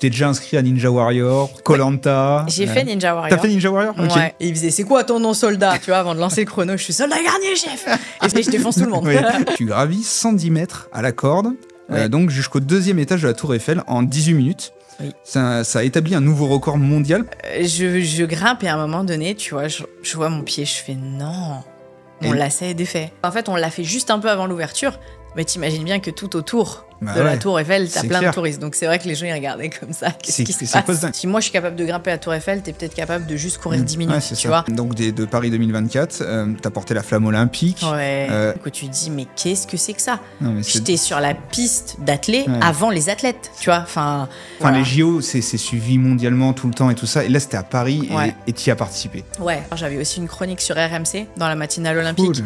t'es déjà inscrit à Ninja Warrior, Koh-Lanta. J'ai fait Ninja Warrior. T'as fait Ninja Warrior? Ok. Ouais. Et il faisait, c'est quoi ton nom soldat? Tu vois, avant de lancer le chrono, je suis soldat garnier, chef. Et je défonce tout le monde. Oui. Tu gravis 110 mètres à la corde, donc jusqu'au 2e étage de la Tour Eiffel en 18 minutes. Oui. Ça a établi un nouveau record mondial. Je grimpe et à un moment donné, tu vois, je vois mon pied, je fais non. Mon lacet est défait. En fait, on l'a fait juste un peu avant l'ouverture, mais t'imagines bien que tout autour de la Tour Eiffel, t'as plein de touristes. Donc c'est vrai que les gens ils regardaient comme ça. Qu'est-ce qui se passe? Si moi je suis capable de grimper à la Tour Eiffel, t'es peut-être capable de juste courir 10 minutes, tu vois. Donc de Paris 2024, t'as porté la flamme olympique. Ouais. Que tu te dis, mais qu'est-ce que c'est que ça? J'étais sur la piste d'athlètes avant les athlètes, tu vois. Enfin, voilà. Les JO, c'est suivi mondialement tout le temps et tout ça. Et là, c'était à Paris et t'y as participé. Ouais. Alors, j'avais aussi une chronique sur RMC dans la matinale olympique. Cool.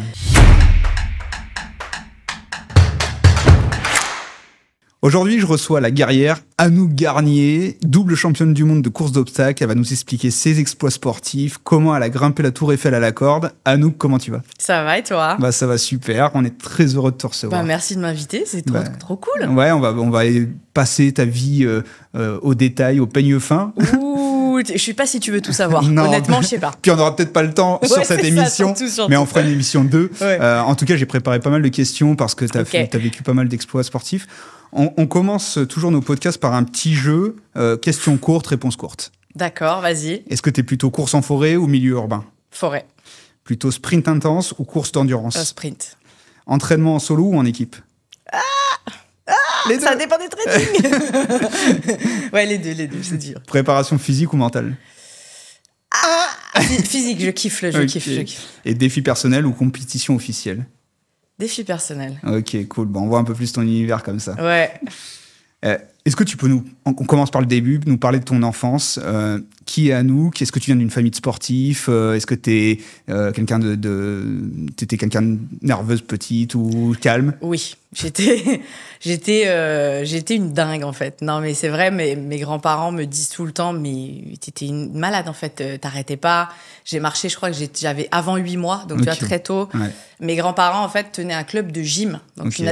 Aujourd'hui, je reçois la guerrière Anouk Garnier, double championne du monde de course d'obstacles. Elle va nous expliquer ses exploits sportifs, comment elle a grimpé la Tour Eiffel à la corde. Anouk, comment tu vas? Ça va et toi? Bah, ça va super, on est très heureux de te recevoir. Bah, merci de m'inviter, c'est trop cool. Ouais, on va passer ta vie au détail, au peigne fin. Ouh, je sais pas si tu veux tout savoir. Honnêtement, je sais pas. Puis on aura peut-être pas le temps sur cette émission, mais on fera une émission 2. En tout cas, j'ai préparé pas mal de questions parce que t'as vécu pas mal d'exploits sportifs. On commence toujours nos podcasts par un petit jeu, questions courtes, réponses courtes. D'accord, vas-y. Est-ce que t'es plutôt course en forêt ou milieu urbain? Forêt. Plutôt sprint intense ou course d'endurance? Sprint. Entraînement en solo ou en équipe? Ça dépend des trainings. Ouais, les deux, c'est dur. Préparation physique ou mentale? Physique, je kiffe. Et défi personnel ou compétition officielle? Défi personnel. Ok, cool. Bon, on voit un peu plus ton univers comme ça. Ouais. Est-ce que tu peux on commence par le début, nous parler de ton enfance. Qui est Anouk? Est-ce que tu viens d'une famille de sportifs? Est-ce que t'es t'étais quelqu'un de nerveuse petite ou calme? Oui, j'étais une dingue en fait. Non mais c'est vrai, mes grands-parents me disent tout le temps, mais t'étais une malade en fait, t'arrêtais pas. J'ai marché, je crois que j'avais avant 8 mois, donc tu vois, très tôt. Ouais. Mes grands-parents en fait tenaient un club de gym, donc une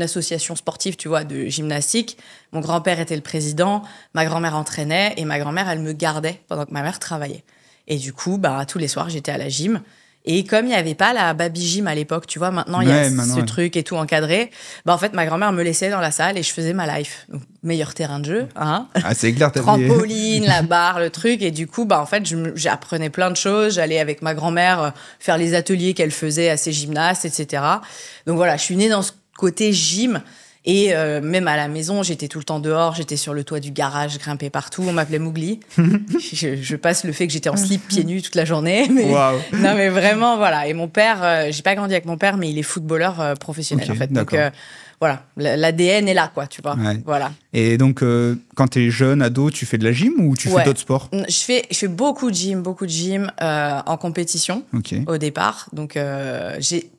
association sportive, tu vois, de gymnastique. Mon grand-père était le président, ma grand-mère entraînait et ma grand-mère elle me gardait pendant que ma mère travaillait. Et du coup, tous les soirs j'étais à la gym. Et comme il n'y avait pas la baby gym à l'époque, tu vois, maintenant il y a ce truc et tout encadré, en fait, ma grand-mère me laissait dans la salle et je faisais ma life. Donc, meilleur terrain de jeu, hein. C'est clair, trampoline, la barre, le truc. Et du coup, en fait, j'apprenais plein de choses. J'allais avec ma grand-mère faire les ateliers qu'elle faisait à ses gymnastes, etc. Donc voilà, je suis née dans ce côté gym. Et même à la maison, j'étais tout le temps dehors, j'étais sur le toit du garage, je grimpais partout, on m'appelait Mowgli. je passe le fait que j'étais en slip pieds nus toute la journée. Mais... Wow. Non mais vraiment, voilà. Et mon père, j'ai pas grandi avec mon père, mais il est footballeur professionnel en fait. Donc voilà, l'ADN est là, quoi, tu vois. Ouais. Voilà. Et donc, quand t'es jeune, ado, tu fais de la gym ou tu fais d'autres sports? Je fais beaucoup de gym en compétition au départ. Donc,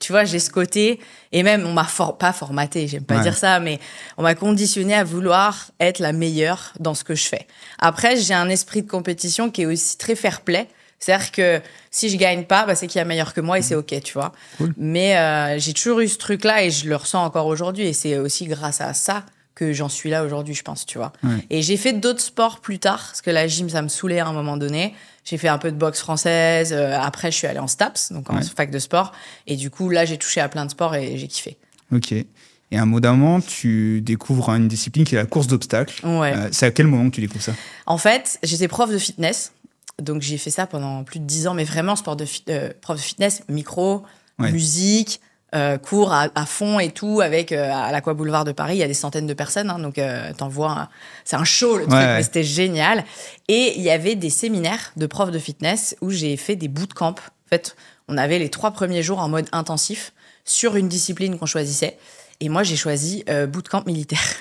tu vois, j'ai ce côté, et même, on m'a pas formaté, j'aime pas dire ça, mais on m'a conditionné à vouloir être la meilleure dans ce que je fais. Après, j'ai un esprit de compétition qui est aussi très fair-play. C'est-à-dire que si je gagne pas, c'est qu'il y a meilleur que moi et c'est OK, tu vois. Cool. Mais j'ai toujours eu ce truc-là et je le ressens encore aujourd'hui. Et c'est aussi grâce à ça que j'en suis là aujourd'hui, je pense, tu vois. Ouais. Et j'ai fait d'autres sports plus tard, parce que la gym, ça me saoulait à un moment donné. J'ai fait un peu de boxe française. Après, je suis allée en STAPS, donc en fac de sport. Et du coup, là, j'ai touché à plein de sports et j'ai kiffé. OK. Et à un moment, tu découvres une discipline qui est la course d'obstacles. Ouais. C'est à quel moment que tu découvres ça? En fait, j'étais prof de fitness. Donc, j'ai fait ça pendant plus de 10 ans, mais vraiment, prof de fitness, micro, musique, cours à fond et tout, avec à l'Aqua Boulevard de Paris, il y a des centaines de personnes, hein, donc t'en vois, c'est un show le truc, mais c'était génial. Et il y avait des séminaires de profs de fitness où j'ai fait des bootcamps. En fait, on avait les 3 premiers jours en mode intensif sur une discipline qu'on choisissait. Et moi, j'ai choisi bootcamp militaire,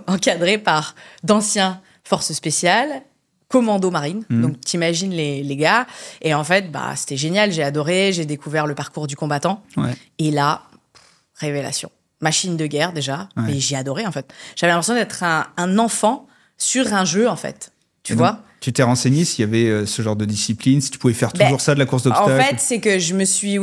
encadré par d'anciens forces spéciales, commando marine, donc t'imagines les gars. Et en fait, c'était génial, j'ai adoré, j'ai découvert le parcours du combattant. Ouais. Et là, révélation. Machine de guerre déjà, et j'ai adoré en fait. J'avais l'impression d'être un enfant sur un jeu en fait. tu vois. Tu t'es renseigné s'il y avait ce genre de discipline, si tu pouvais faire toujours ça de la course d'obstacles? En fait, c'est que je me suis...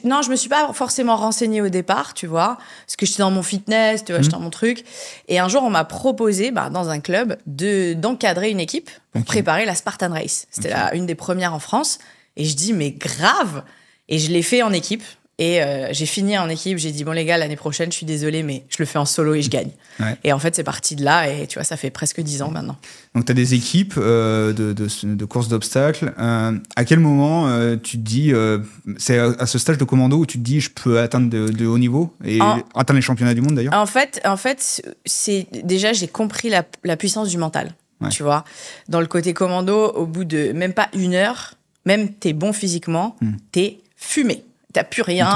non, je me suis pas forcément renseignée au départ, tu vois, parce que j'étais dans mon fitness, tu vois, j'étais dans mon truc. Et un jour, on m'a proposé, dans un club, d'encadrer une équipe pour préparer la Spartan Race. C'était une des premières en France. Et je dis, mais grave! Et je l'ai fait en équipe. Et j'ai fini en équipe, j'ai dit, bon les gars, l'année prochaine, je suis désolée, mais je le fais en solo et je gagne. Ouais. Et en fait, c'est parti de là, et tu vois, ça fait presque 10 ans maintenant. Donc, tu as des équipes de courses d'obstacles. À quel moment tu te dis, c'est à ce stage de commando où tu te dis, je peux atteindre de haut niveau et atteindre les championnats du monde d'ailleurs? En fait, c'est déjà, j'ai compris la puissance du mental, tu vois. Dans le côté commando, au bout de même pas 1 heure, même t'es bon physiquement, t'es fumé. T'as plus rien.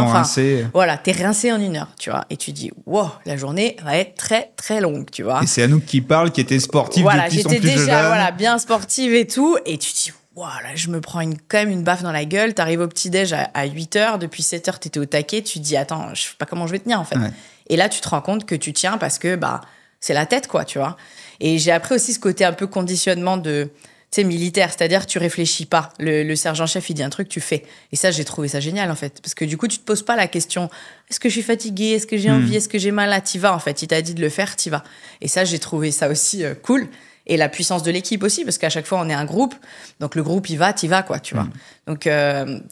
Voilà, t'es rincé en 1 heure, tu vois. Et tu dis, wow, la journée va être très, très longue, tu vois. Et c'est Anouk qui parle, qui était sportive depuis son plus jeune âge. J'étais déjà bien sportive et tout. Et tu dis, wow, là, je me prends quand même une baffe dans la gueule. T'arrives au petit-déj à 8 heures. Depuis 7 heures, t'étais au taquet. Tu te dis, attends, je sais pas comment je vais tenir, en fait. Ouais. Et là, tu te rends compte que tu tiens parce que, c'est la tête, quoi, tu vois. Et j'ai appris aussi ce côté un peu conditionnement militaire, c'est-à-dire tu réfléchis pas. Le sergent-chef, il dit un truc, tu fais. Et ça, j'ai trouvé ça génial, en fait. Parce que du coup, tu te poses pas la question, est-ce que je suis fatiguée? Est-ce que j'ai envie? Est-ce que j'ai mal? Là, t'y vas, en fait. Il t'a dit de le faire, t'y vas. Et ça, j'ai trouvé ça aussi cool. Et la puissance de l'équipe aussi, parce qu'à chaque fois, on est un groupe. Donc, le groupe, il va, t'y vas, quoi, tu vois. Donc,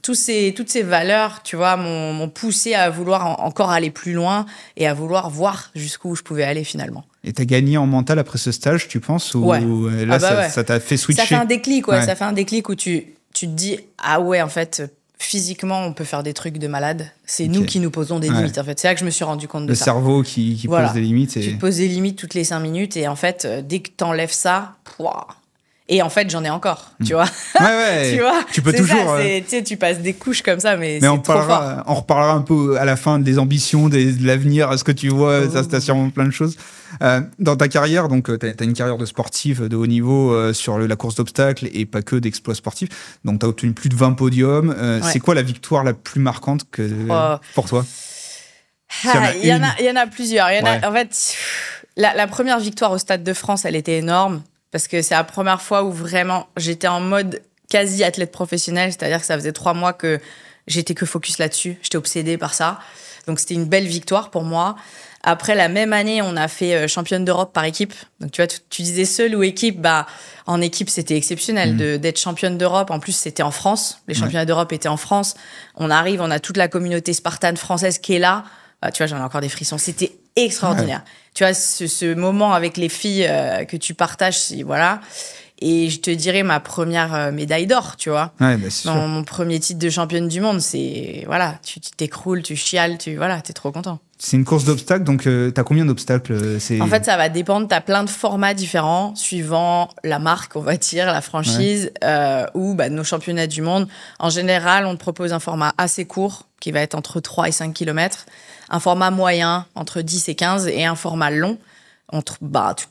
toutes ces valeurs, tu vois, m'ont poussé à vouloir encore aller plus loin et à vouloir voir jusqu'où je pouvais aller, finalement. Et t'as gagné en mental après ce stage, tu penses? Ou là, ça t'a fait switcher? Ça fait un déclic, ouais. Ça fait un déclic où tu te dis, ah ouais, en fait, physiquement, on peut faire des trucs de malade. C'est nous qui nous posons des limites, en fait. C'est là que je me suis rendu compte de ça. Le cerveau qui pose des limites. Tu te poses des limites toutes les 5 minutes. Et en fait, dès que t'enlèves ça, et en fait, j'en ai encore, tu vois. Ouais. Tu vois, tu peux toujours. Tu passes des couches comme ça, mais c'est trop fort. On reparlera un peu à la fin des ambitions, de l'avenir. Est-ce que tu vois, ça t'as sûrement plein de choses. Dans ta carrière, donc, tu as une carrière de sportif de haut niveau sur la course d'obstacles et pas que d'exploits sportifs. Donc, tu as obtenu plus de 20 podiums. C'est quoi la victoire la plus marquante pour toi? Il y en a plusieurs. En fait, la première victoire au Stade de France, elle était énorme parce que c'est la première fois où vraiment j'étais en mode quasi athlète professionnel. C'est-à-dire que ça faisait 3 mois que j'étais que focus là-dessus. J'étais obsédée par ça. Donc, c'était une belle victoire pour moi. Après, la même année, on a fait championne d'Europe par équipe. Donc, tu vois, tu disais seule ou équipe. En équipe, c'était exceptionnel d'être championne d'Europe. En plus, c'était en France. Les championnats d'Europe étaient en France. On arrive, on a toute la communauté spartane française qui est là. Tu vois, j'en ai encore des frissons. C'était extraordinaire. Ouais. Tu vois, ce moment avec les filles que tu partages, voilà. Et je te dirais ma première médaille d'or, tu vois. Ouais, mon premier titre de championne du monde, c'est... Voilà, tu t'écroules, tu chiales, t'es trop content. C'est une course d'obstacles, donc t'as combien d'obstacles? En fait, ça va dépendre. T'as plein de formats différents, suivant la marque, on va dire, la franchise, ou nos championnats du monde. En général, on te propose un format assez court, qui va être entre 3 et 5 km, un format moyen, entre 10 et 15, et un format long, entre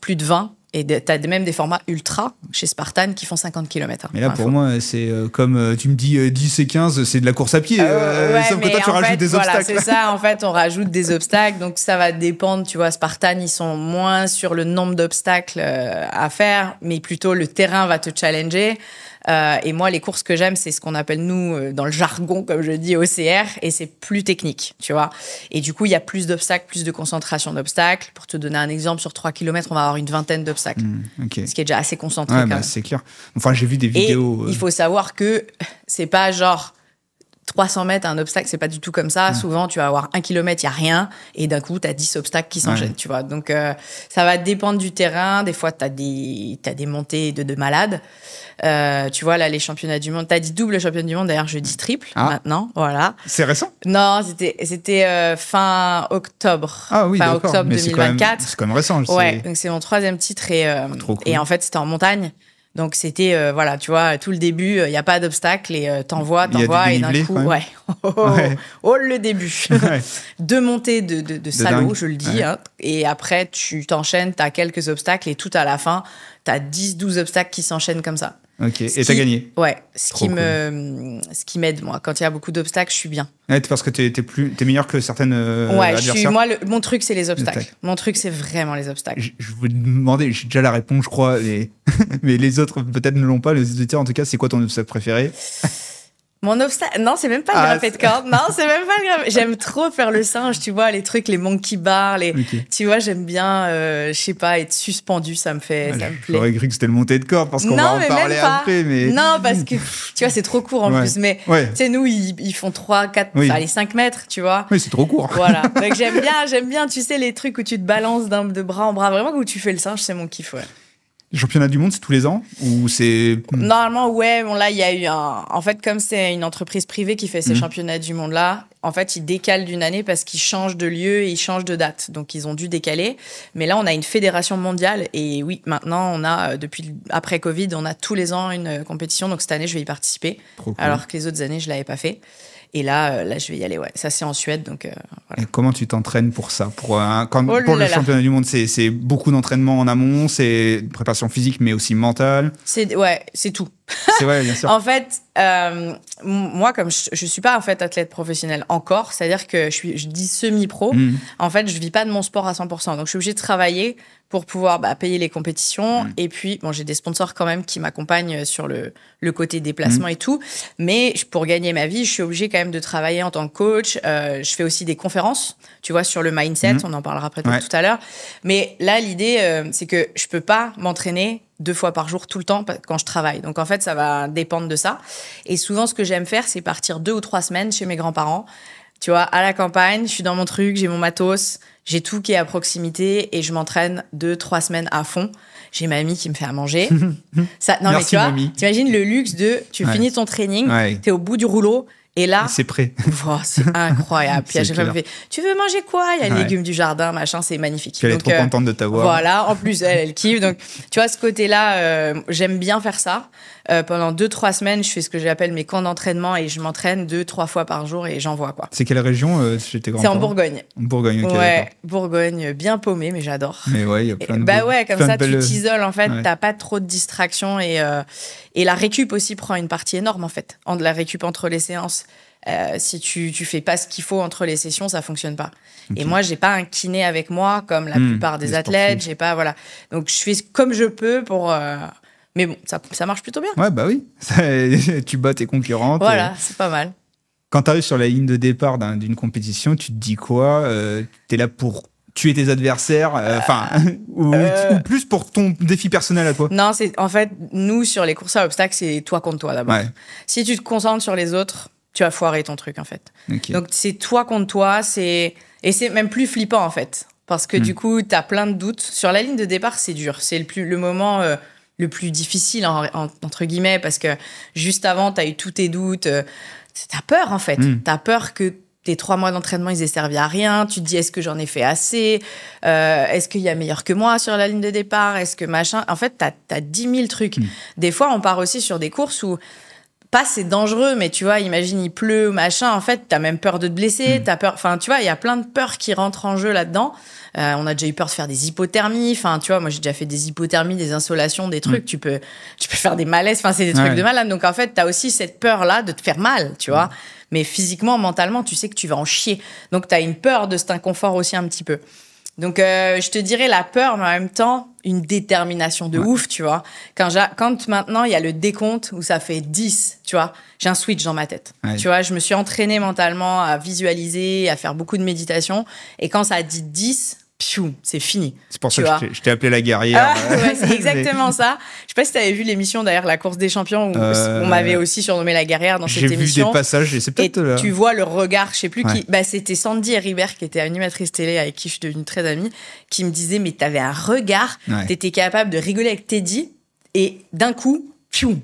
plus de 20. Et t'as même des formats ultra chez Spartan qui font 50 km. Mais là, pour moi, c'est comme tu me dis 10 et 15, c'est de la course à pied. Sauf que toi, tu rajoutes des obstacles. C'est ça, en fait, on rajoute des obstacles. Donc, ça va dépendre. Tu vois, Spartan, ils sont moins sur le nombre d'obstacles à faire, mais plutôt le terrain va te challenger. Et moi, les courses que j'aime, c'est ce qu'on appelle, nous, dans le jargon, comme je dis, OCR, et c'est plus technique, tu vois. Et du coup, il y a plus d'obstacles, plus de concentration d'obstacles. Pour te donner un exemple, sur 3 km, on va avoir une vingtaine d'obstacles. Okay. Ce qui est déjà assez concentré, quand même. C'est clair. Enfin, j'ai vu des vidéos... Il faut savoir que c'est pas genre 300 mètres, un obstacle, c'est pas du tout comme ça. Souvent, tu vas avoir 1 kilomètre, il n'y a rien, et d'un coup, tu as 10 obstacles qui s'enchaînent, tu vois. Donc, ça va dépendre du terrain. Des fois, tu as des montées de malades. Tu vois, là, les championnats du monde, tu as dit double championne du monde, d'ailleurs, je dis triple maintenant, voilà. C'est récent? Non, c'était fin octobre. Ah oui, fin octobre 2024. C'est quand même récent. Ouais, donc c'est mon 3e titre, Trop cool. Et en fait, c'était en montagne. Donc, c'était, voilà, tu vois, tout le début, il n'y a pas d'obstacle et t'envoies, et d'un coup, le début. 2 montées de salaud, je le dis. Et après, tu t'enchaînes, tu as quelques obstacles et tout à la fin, t'as 10-12 obstacles qui s'enchaînent comme ça. Ok, et t'as gagné. Ouais, ce qui m'aide, moi. Quand il y a beaucoup d'obstacles, je suis bien. Ouais, parce que t'es meilleur que certaines adversaires. Mon truc, c'est les obstacles. Mon truc, c'est vraiment les obstacles. Je vous demandais, j'ai déjà la réponse, je crois, mais les autres peut-être ne l'ont pas. Les auditeurs, en tout cas, c'est quoi ton obstacle préféré? Mon obstacle, non, c'est même pas le grimper de corde. Non, c'est même pas le grimper. J'aime trop faire le singe, tu vois, les trucs, les monkey bars, tu vois, j'aime bien, je sais pas, être suspendu, ça me plaît. J'aurais cru que c'était le monté de corde parce qu'on va en parler après, mais. Non, parce que, tu vois, c'est trop court en plus, mais, tu sais, nous, ils font 3, 4, allez, 5 mètres, tu vois. Oui, c'est trop court. Voilà. Donc, j'aime bien, tu sais, les trucs où tu te balances de bras en bras, vraiment, où tu fais le singe, c'est mon kiff, ouais. Les championnats du monde, c'est tous les ans ou c'est... Normalement, ouais. Bon, là, il y a eu En fait, comme c'est une entreprise privée qui fait ces championnats du monde-là, en fait, ils décalent d'une année parce qu'ils changent de lieu et ils changent de date. Donc, ils ont dû décaler. Mais là, on a une fédération mondiale. Et oui, maintenant, on a, après Covid, on a tous les ans une compétition. Donc, cette année, je vais y participer. Cool. Alors que les autres années, je ne l'avais pas fait. Et là, je vais y aller, ouais. Ça, c'est en Suède, donc voilà. Et comment tu t'entraînes pour ça? Pour le championnat du monde, c'est beaucoup d'entraînement en amont, c'est préparation physique, mais aussi mentale. C'est tout. C'est vrai, bien sûr. En fait, moi, comme je suis pas en fait athlète professionnel encore, c'est-à-dire que je dis semi-pro. En fait, je vis pas de mon sport à 100%. Donc, je suis obligée de travailler pour pouvoir payer les compétitions. Et puis, bon, j'ai des sponsors quand même qui m'accompagnent sur le côté déplacement et tout. Mais pour gagner ma vie, je suis obligée quand même de travailler en tant que coach. Je fais aussi des conférences, tu vois, sur le mindset. On en parlera peut-être tout à l'heure. Mais là, l'idée, c'est que je peux pas m'entraîner 2 fois par jour tout le temps quand je travaille. Donc, en fait, ça va dépendre de ça. Et souvent, ce que j'aime faire, c'est partir 2 ou 3 semaines chez mes grands-parents. Tu vois, à la campagne, je suis dans mon truc, j'ai mon matos, j'ai tout qui est à proximité et je m'entraîne 2-3 semaines à fond. J'ai mamie qui me fait à manger. Ça, non, merci, mais tu vois, t'imagines le luxe de tu finis ton training, t'es au bout du rouleau. Et là, c'est prêt. Oh, c'est incroyable. Puis à chaque fois, elle me fait, tu veux manger quoi? Il y a les légumes du jardin, machin, c'est magnifique. Elle est trop contente de t'avoir. Voilà, en plus, elle kiffe. Donc, tu vois, ce côté-là, j'aime bien faire ça. Pendant 2-3 semaines, je fais ce que j'appelle mes camps d'entraînement et je m'entraîne 2-3 fois par jour et j'envoie, quoi. C'est quelle région chez tes grands-parents? C'est en Bourgogne. En Bourgogne, ok. Ouais, Bourgogne, bien paumé, mais j'adore. Mais ouais, il y a plein de... comme ça, tu t'isoles, en fait, t'as pas trop de distractions et la récup aussi prend une partie énorme, en fait. La récup entre les séances. Si tu fais pas ce qu'il faut entre les sessions, ça fonctionne pas. Okay. Et moi, j'ai pas un kiné avec moi comme la plupart des athlètes. J'ai pas, voilà. Donc, je fais comme je peux pour. Mais bon, ça marche plutôt bien. Ouais, bah oui. Tu bats tes concurrentes. Voilà, c'est pas mal. Quand tu arrives sur la ligne de départ d'une compétition, tu te dis quoi? T'es là pour tuer tes adversaires, ou plus pour ton défi personnel à toi? Non, en fait, nous, sur les courses à obstacles, c'est toi contre toi d'abord. Ouais. Si tu te concentres sur les autres, tu vas foirer ton truc, en fait. Okay. Donc, c'est toi contre toi. Et c'est même plus flippant, en fait. Parce que du coup, tu as plein de doutes. Sur la ligne de départ, c'est dur. C'est le moment le plus difficile, entre guillemets, parce que juste avant, tu as eu tous tes doutes. Tu as peur, en fait. Tu as peur que tes 3 mois d'entraînement, ils aient servi à rien. Tu te dis, est-ce que j'en ai fait assez? Est-ce qu'il y a meilleur que moi sur la ligne de départ? Est-ce que machin? En fait, tu as 10 000 trucs. Des fois, on part aussi sur des courses où pas c'est dangereux, mais tu vois, imagine il pleut, machin, en fait, t'as même peur de te blesser, t'as peur, enfin, tu vois, il y a plein de peurs qui rentrent en jeu là-dedans. On a déjà eu peur de faire des hypothermies, enfin, tu vois, moi j'ai déjà fait des hypothermies, des insolations, des trucs, tu peux faire des malaises, enfin, c'est des trucs de malade. Donc en fait, t'as aussi cette peur-là de te faire mal, tu vois. Mais physiquement, mentalement, tu sais que tu vas en chier. Donc t'as une peur de cet inconfort aussi un petit peu. Donc, je te dirais la peur, mais en même temps, une détermination de ouf, tu vois. Quand maintenant, il y a le décompte où ça fait 10, tu vois, j'ai un switch dans ma tête. Ouais. Tu vois, je me suis entraînée mentalement à visualiser, à faire beaucoup de méditation. Et quand ça a dit 10, piou, c'est fini. C'est pour ça que je t'ai appelé la guerrière. Ouais, c'est exactement ça. Je sais pas si tu avais vu l'émission d'ailleurs La Course des Champions où on m'avait aussi surnommé la guerrière dans cette émission. J'ai vu des passages et c'est peut-être là. Tu vois le regard, je sais plus qui. Bah, c'était Sandy Heribert qui était animatrice télé avec qui je suis devenue très amie, qui me disait mais t'avais un regard, t'étais capable de rigoler avec Teddy et d'un coup, piou.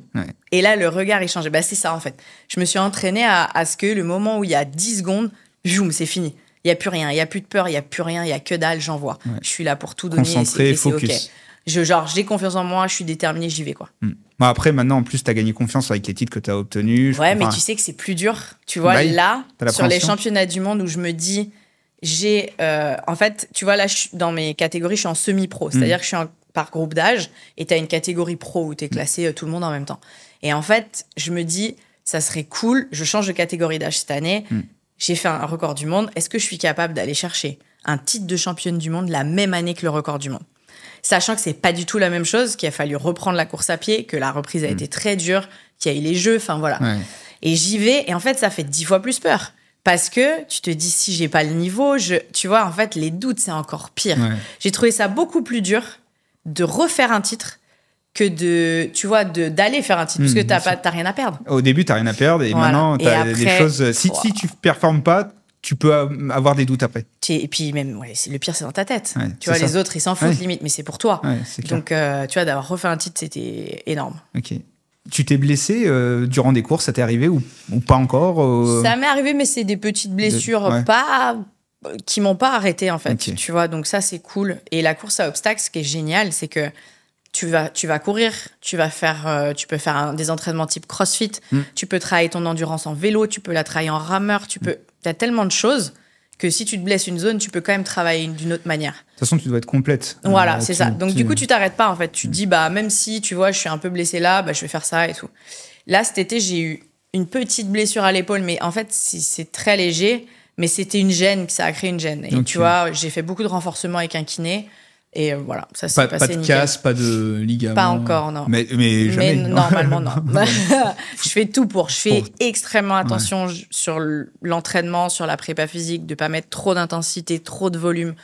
Et là le regard il changeait. Bah c'est ça en fait. Je me suis entraînée à ce que le moment où il y a 10 secondes, zoom, c'est fini. Il n'y a plus rien, il n'y a plus de peur, il n'y a plus rien, il n'y a que dalle, j'envoie. Ouais. Je suis là pour tout donner. Concentré, focus. Okay. J'ai confiance en moi, je suis déterminée, j'y vais, quoi. Bon, après, maintenant, en plus, tu as gagné confiance avec les titres que tu as obtenus. Ouais, mais tu sais que c'est plus dur. Tu vois, là, sur les championnats du monde où je me dis, en fait, tu vois, là, dans mes catégories, je suis en semi-pro. C'est-à-dire que je suis par groupe d'âge et tu as une catégorie pro où tu es classé tout le monde en même temps. Et en fait, je me dis, ça serait cool, je change de catégorie d'âge cette année, j'ai fait un record du monde, est-ce que je suis capable d'aller chercher un titre de championne du monde la même année que le record du monde? Sachant que c'est pas du tout la même chose, qu'il a fallu reprendre la course à pied, que la reprise a été très dure, qu'il y a eu les jeux, enfin voilà. Ouais. Et j'y vais, et en fait, ça fait 10 fois plus peur. Parce que tu te dis, si j'ai pas le niveau, tu vois, en fait, les doutes, c'est encore pire. Ouais. J'ai trouvé ça beaucoup plus dur de refaire un titre que d'aller faire un titre, parce que t'as rien à perdre. Au début, t'as rien à perdre, et maintenant, t'as des choses... Si tu performes pas, tu peux avoir des doutes après. Et puis même, le pire, c'est dans ta tête. Ouais, tu vois, les autres, ils s'en foutent limite, mais c'est pour toi. Ouais, donc, tu vois, d'avoir refait un titre, c'était énorme. Ok. Tu t'es blessé durant des courses, ça t'est arrivé ou pas encore Ça m'est arrivé, mais c'est des petites blessures qui m'ont pas arrêté, en fait. Okay. Tu vois, donc ça, c'est cool. Et la course à obstacles, ce qui est génial, c'est que tu vas courir, tu peux faire des entraînements type CrossFit, tu peux travailler ton endurance en vélo, tu peux la travailler en rameur, t'as tellement de choses que si tu te blesses une zone, tu peux quand même travailler d'une autre manière. De toute façon, tu dois être complète. Voilà, c'est ça. Donc du coup, tu t'arrêtes pas en fait. Tu te dis, même si tu vois, je suis un peu blessée là, je vais faire ça et tout. Là, cet été, j'ai eu une petite blessure à l'épaule, mais en fait, c'est très léger, mais c'était une gêne, ça a créé une gêne. Et tu vois, j'ai fait beaucoup de renforcement avec un kiné. Et voilà, ça s'est passé nickel. Pas de casse, pas de ligament. Pas encore, non. Mais jamais. Mais normalement, non. Je fais tout je fais extrêmement attention sur l'entraînement, sur la prépa physique, de pas mettre trop d'intensité, trop de volume.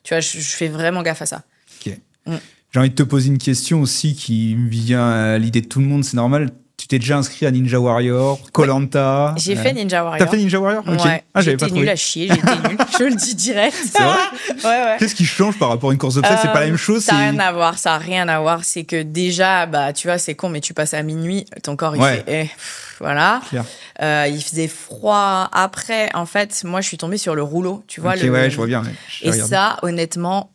Tu vois, je fais vraiment gaffe à ça. Ok. J'ai envie de te poser une question aussi qui me vient à l'idée de tout le monde, c'est normal. Tu t'es déjà inscrit à Ninja Warrior, Koh-Lanta. J'ai fait Ninja Warrior. T'as fait Ninja Warrior? Okay. Ouais. J'étais nulle à chier, j'étais nulle. Je le dis direct. C'est vrai? Ouais. Qu'est-ce qui change par rapport à une course d'obstacles? C'est pas la même chose? Ça n'a rien à voir, ça n'a rien à voir. C'est que déjà, tu vois, c'est con, mais tu passes à minuit, ton corps, il fait... voilà. Il faisait froid. Après, en fait, moi, je suis tombée sur le rouleau. Tu vois, ouais, je vois bien. Et ça, honnêtement,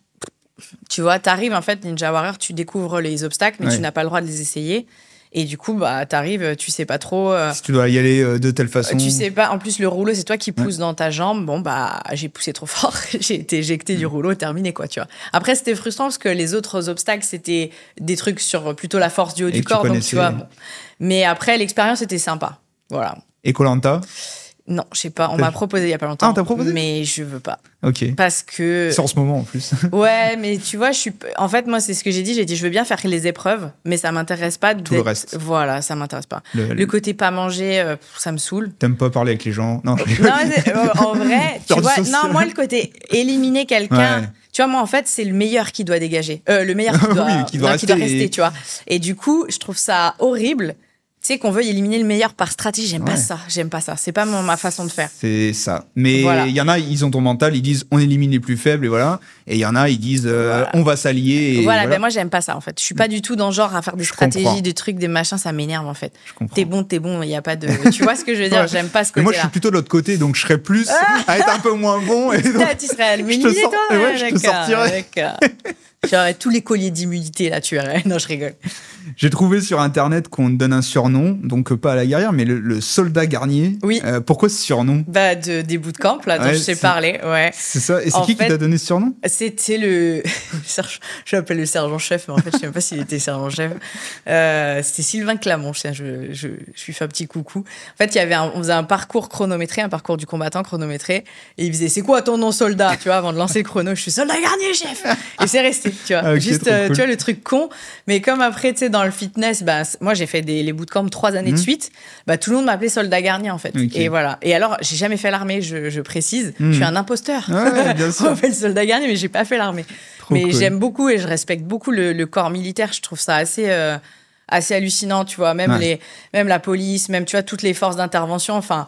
tu vois, t'arrives, en fait, Ninja Warrior, tu découvres les obstacles, mais tu n'as pas le droit de les essayer. Et du coup, t'arrives, tu sais pas trop. Si tu dois y aller de telle façon. Tu sais pas. En plus, le rouleau, c'est toi qui pousses dans ta jambe. Bon, j'ai poussé trop fort. J'ai été éjectée du rouleau, terminé, quoi, tu vois. Après, c'était frustrant parce que les autres obstacles, c'était des trucs sur plutôt la force du haut du corps. Donc, tu vois. Bon. Mais après, l'expérience était sympa. Voilà. Et Koh-Lanta? Non, je sais pas. On m'a proposé il y a pas longtemps. Ah, on t'a proposé? Mais je veux pas. Ok. Parce que. C'est en ce moment en plus. Ouais, mais tu vois, en fait, moi, c'est ce que j'ai dit. J'ai dit, je veux bien faire les épreuves, mais ça m'intéresse pas. Tout le reste. Voilà, ça m'intéresse pas. Le côté pas manger, ça me saoule. T'aimes pas parler avec les gens? Non. En vrai, tu vois. Non, moi, le côté éliminer quelqu'un. Ouais. Tu vois, moi, en fait, c'est le meilleur qui doit dégager. Le meilleur qui doit rester, tu vois. Et du coup, je trouve ça horrible. Tu sais, qu'on veuille éliminer le meilleur par stratégie, j'aime pas ça. C'est pas ma façon de faire. C'est ça. Mais il y en a, ils ont ton mental, ils disent on élimine les plus faibles et voilà. Et il y en a, ils disent on va s'allier. Et voilà. Ben moi, j'aime pas ça en fait. Je suis pas du tout dans le genre à faire des stratégies, des trucs, des machins, ça m'énerve en fait. T'es bon, il y a pas de. Tu vois ce que je veux dire? J'aime pas ce côté-là. Moi, je suis plutôt de l'autre côté, donc je serais plus à être un peu moins bon. Et donc, tu serais éliminé, toi? Ouais, je te sortirais. J'aurais tous les colliers d'immunité là, tu verrais. Non, je rigole. J'ai trouvé sur internet qu'on te donne un surnom, donc pas à la guerrière, mais le soldat Garnier. Oui. Pourquoi ce surnom? Des bootcamps là dont je t'ai parlé. Ouais. C'est ça. Et c'est qui t'a donné ce surnom? C'était le. Je l'appelle le sergent-chef, mais en fait, je sais même pas s'il était sergent-chef. C'était Sylvain Clamont. Je lui fais un petit coucou. En fait, on faisait un parcours chronométré, un parcours du combattant chronométré, et il faisait c'est quoi ton nom soldat? Tu vois, avant de lancer le chrono, je suis soldat Garnier, chef. Et c'est resté. Tu vois, okay, juste cool. Tu vois le truc con, mais comme après tu sais dans le fitness, moi j'ai fait les bootcamps 3 années de suite, tout le monde m'appelait soldat Garnier en fait. Okay. Et voilà. Et alors j'ai jamais fait l'armée, je précise, je suis un imposteur. Ouais, bien sûr. On m'appelle soldat Garnier, mais j'ai pas fait l'armée. Mais cool. J'aime beaucoup et je respecte beaucoup le corps militaire. Je trouve ça assez hallucinant, tu vois. Même la police, même tu vois toutes les forces d'intervention. Enfin.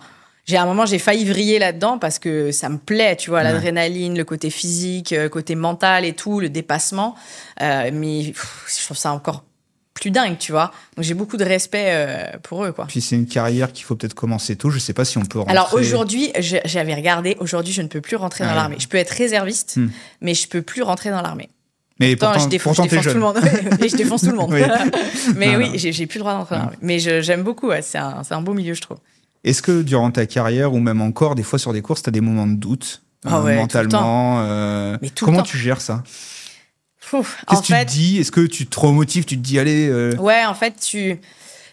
À un moment, j'ai failli vriller là-dedans parce que ça me plaît, tu vois, l'adrénaline, le côté physique, le côté mental et tout, le dépassement. Mais je trouve ça encore plus dingue, tu vois. Donc, j'ai beaucoup de respect pour eux, quoi. Puis, c'est une carrière qu'il faut peut-être commencer tôt. Je sais pas si on peut rentrer... Alors, aujourd'hui, j'avais regardé. Aujourd'hui, je ne peux plus rentrer dans l'armée. Je peux être réserviste, mais je peux plus rentrer dans l'armée. Mais pourtant, je défonce tout le monde. Et je défonce tout le monde. Mais oui, j'ai plus le droit d'entrer dans l'armée. Mais j'aime beaucoup, c'est un beau milieu, je trouve. Est-ce que durant ta carrière, ou même encore, des fois sur des courses, tu as des moments de doute mentalement tout le temps. Comment tu gères ça? Qu'est-ce que tu te dis? Est-ce que tu te remotives? Tu te dis, allez... Ouais, en fait,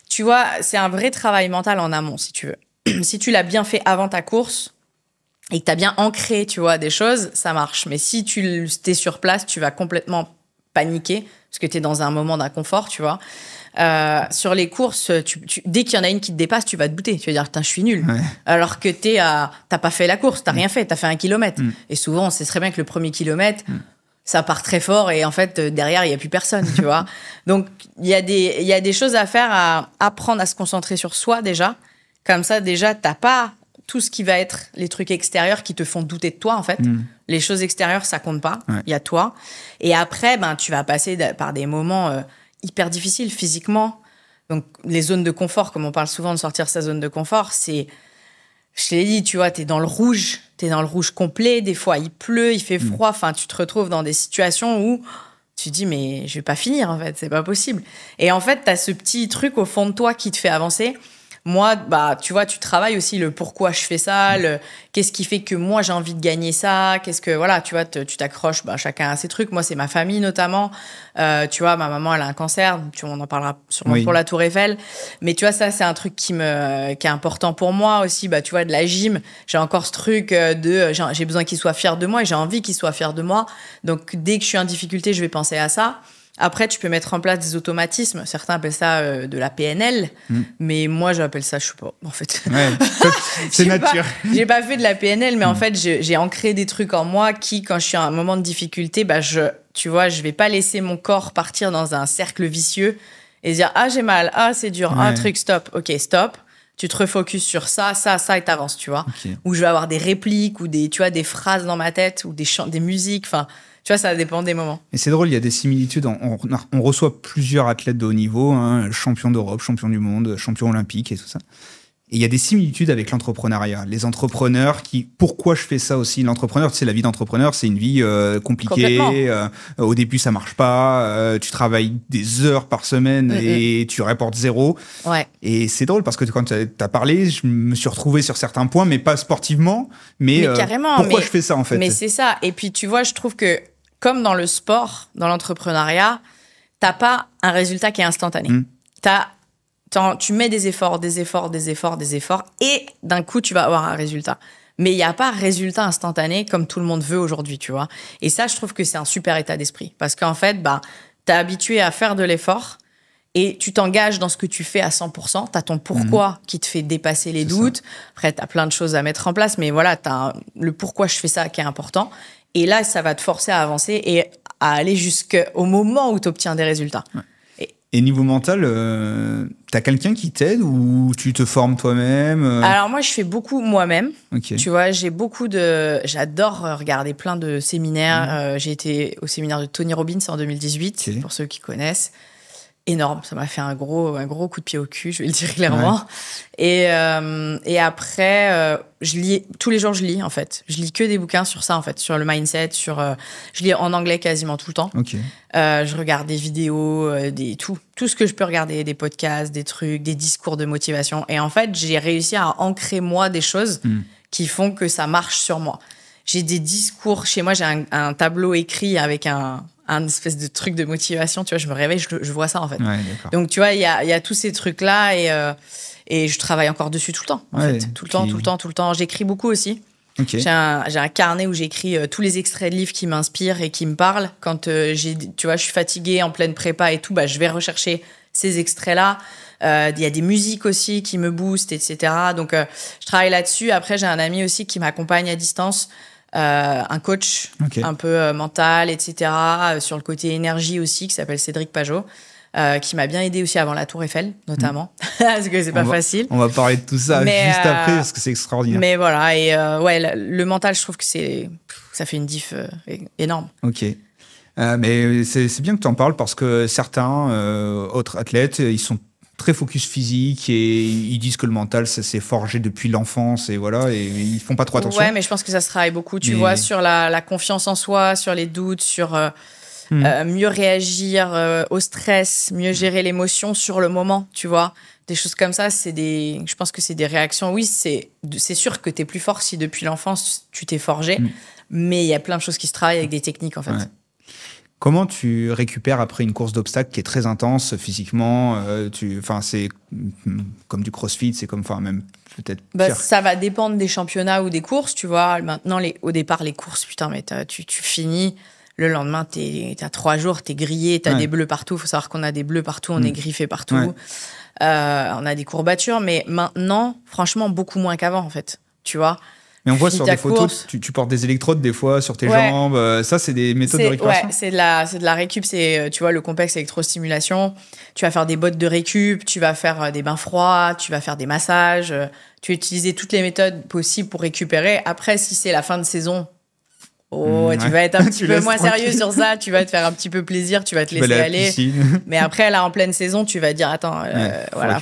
tu vois, c'est un vrai travail mental en amont, si tu veux. Si tu l'as bien fait avant ta course et que tu as bien ancré, tu vois, des choses, ça marche. Mais si tu es sur place, tu vas complètement paniquer parce que tu es dans un moment d'inconfort, tu vois. Sur les courses, dès qu'il y en a une qui te dépasse, tu vas te douter. Tu vas dire, putain, je suis nul. Ouais. Alors que t'as pas fait la course, t'as rien fait, t'as fait 1 kilomètre. Et souvent, on sait très bien que le premier kilomètre, ça part très fort et en fait, derrière, il n'y a plus personne, tu vois. Donc, il y a des choses à faire, à apprendre à se concentrer sur soi déjà. Comme ça, déjà, t'as pas tout ce qui va être les trucs extérieurs qui te font douter de toi, en fait. Les choses extérieures, ça compte pas. Il y a toi. Et après, tu vas passer par des moments hyper difficiles physiquement. Donc, les zones de confort, comme on parle souvent de sortir sa zone de confort, c'est... Je l'ai dit, tu vois, t'es dans le rouge complet. Des fois, il pleut, il fait froid. Enfin, tu te retrouves dans des situations où tu te dis, mais je vais pas finir, en fait. C'est pas possible. Et en fait, t'as ce petit truc au fond de toi qui te fait avancer. Moi, tu vois, tu travailles aussi le pourquoi je fais ça, qu'est-ce qui fait que moi, j'ai envie de gagner ça, voilà, tu vois, tu t'accroches, chacun a ses trucs. Moi, c'est ma famille, notamment. Tu vois, ma maman, elle a un cancer, on en parlera sûrement pour la Tour Eiffel. Mais tu vois, ça, c'est un truc qui est important pour moi aussi. Tu vois, de la gym, j'ai encore ce truc j'ai besoin qu'il soit fier de moi et j'ai envie qu'il soit fier de moi. Donc, dès que je suis en difficulté, je vais penser à ça. Après, tu peux mettre en place des automatismes. Certains appellent ça de la PNL, mais moi, j'appelle ça, je sais pas, en fait. Ouais, c'est nature. J'ai pas fait de la PNL, mais en fait, j'ai ancré des trucs en moi qui, quand je suis à un moment de difficulté, tu vois, je vais pas laisser mon corps partir dans un cercle vicieux et dire « Ah, j'ai mal, ah, c'est dur, ah, truc, stop. » Ok, stop. Tu te refocuses sur ça et t'avances, tu vois. Okay. Ou je vais avoir des répliques ou des phrases dans ma tête ou des chants, des musiques, enfin... Tu vois, ça dépend des moments. Et c'est drôle, il y a des similitudes. On reçoit plusieurs athlètes de haut niveau, champions d'Europe, champions du monde, champions olympiques et tout ça. Et il y a des similitudes avec l'entrepreneuriat. Les entrepreneurs pourquoi je fais ça aussi? L'entrepreneur, tu sais, la vie d'entrepreneur, c'est une vie compliquée. Au début, ça marche pas. Tu travailles des heures par semaine et tu rapportes 0. Ouais. Et c'est drôle parce que quand tu as parlé, je me suis retrouvé sur certains points, mais pas sportivement. Mais carrément. Pourquoi je fais ça, en fait? Mais c'est ça. Et puis, tu vois, je trouve que comme dans le sport, dans l'entrepreneuriat, t'as pas un résultat qui est instantané. Tu mets des efforts, et d'un coup, tu vas avoir un résultat. Mais il n'y a pas résultat instantané comme tout le monde veut aujourd'hui, tu vois. Et ça, je trouve que c'est un super état d'esprit. Parce qu'en fait, t'es habitué à faire de l'effort et tu t'engages dans ce que tu fais à 100%. T'as ton pourquoi qui te fait dépasser les doutes. Après, t'as plein de choses à mettre en place, mais voilà, t'as le pourquoi je fais ça qui est important. Et là, ça va te forcer à avancer et à aller jusqu'au moment où tu obtiens des résultats. Ouais. Et niveau mental, t'as quelqu'un qui t'aide ou tu te formes toi-même? Alors moi, je fais beaucoup moi-même. Okay. Tu vois, j'adore regarder plein de séminaires. J'ai été au séminaire de Tony Robbins en 2018, pour ceux qui connaissent. Énorme, ça m'a fait un gros coup de pied au cul, je vais le dire clairement. Ouais. Et après, je lis tous les jours, en fait. Je lis que des bouquins sur ça, en fait, sur le mindset, je lis en anglais quasiment tout le temps. Okay. Je regarde des vidéos, tout ce que je peux regarder, des podcasts, des trucs, des discours de motivation. Et en fait, j'ai réussi à ancrer moi des choses qui font que ça marche sur moi. J'ai des discours chez moi, j'ai un tableau écrit avec un espèce de truc de motivation, tu vois, je me réveille, je vois ça, en fait. Ouais, donc, tu vois, il y a tous ces trucs-là et je travaille encore dessus tout le temps, en fait. Tout le temps. J'écris beaucoup aussi. Okay. J'ai un carnet où j'écris tous les extraits de livres qui m'inspirent et qui me parlent. Quand, tu vois, je suis fatiguée, en pleine prépa et tout, je vais rechercher ces extraits-là. Il y a des musiques aussi qui me boostent, etc. Donc, je travaille là-dessus. Après, j'ai un ami aussi qui m'accompagne à distance. Un coach un peu mental, etc. Sur le côté énergie aussi, qui s'appelle Cédric Pajot, qui m'a bien aidé aussi avant la Tour Eiffel, notamment, parce que c'est pas facile. On va parler de tout ça juste après, parce que c'est extraordinaire. Mais voilà, et le mental, je trouve que ça fait une diff énorme. Ok. Mais c'est bien que tu en parles, parce que certains autres athlètes, ils sont très focus physique et ils disent que le mental, ça s'est forgé depuis l'enfance et voilà, et ils font pas trop attention. Ouais, mais je pense que ça se travaille beaucoup, tu vois, sur la confiance en soi, sur les doutes, sur mieux réagir au stress, mieux gérer l'émotion sur le moment, tu vois. Des choses comme ça, je pense que c'est des réactions. Oui, c'est sûr que t'es plus fort si depuis l'enfance tu t'es forgé, mais il y a plein de choses qui se travaillent avec des techniques, en fait. Ouais. Comment tu récupères après une course d'obstacles qui est très intense physiquement c'est comme du crossfit, c'est comme, même peut-être pire. Ça va dépendre des championnats ou des courses, tu vois. Maintenant, au départ, les courses, putain, mais tu finis. Le lendemain, t'as 3 jours, t'es grillé, t'as des bleus partout. Faut savoir qu'on a des bleus partout, on est griffé partout. Ouais. On a des courbatures, mais maintenant, franchement, beaucoup moins qu'avant, en fait. Tu vois. Mais on voit sur des photos, tu portes des électrodes des fois sur tes jambes. Ça, c'est des méthodes de récupération. Ouais, c'est de la récup. C'est, tu vois, le complexe électrostimulation. Tu vas faire des bottes de récup, tu vas faire des bains froids, tu vas faire des massages. Tu vas utiliser toutes les méthodes possibles pour récupérer. Après, si c'est la fin de saison, tu vas être un petit peu moins sérieux sur ça. Tu vas te faire un petit peu plaisir, tu vas te laisser aller. Mais après, là, en pleine saison, tu vas dire, attends,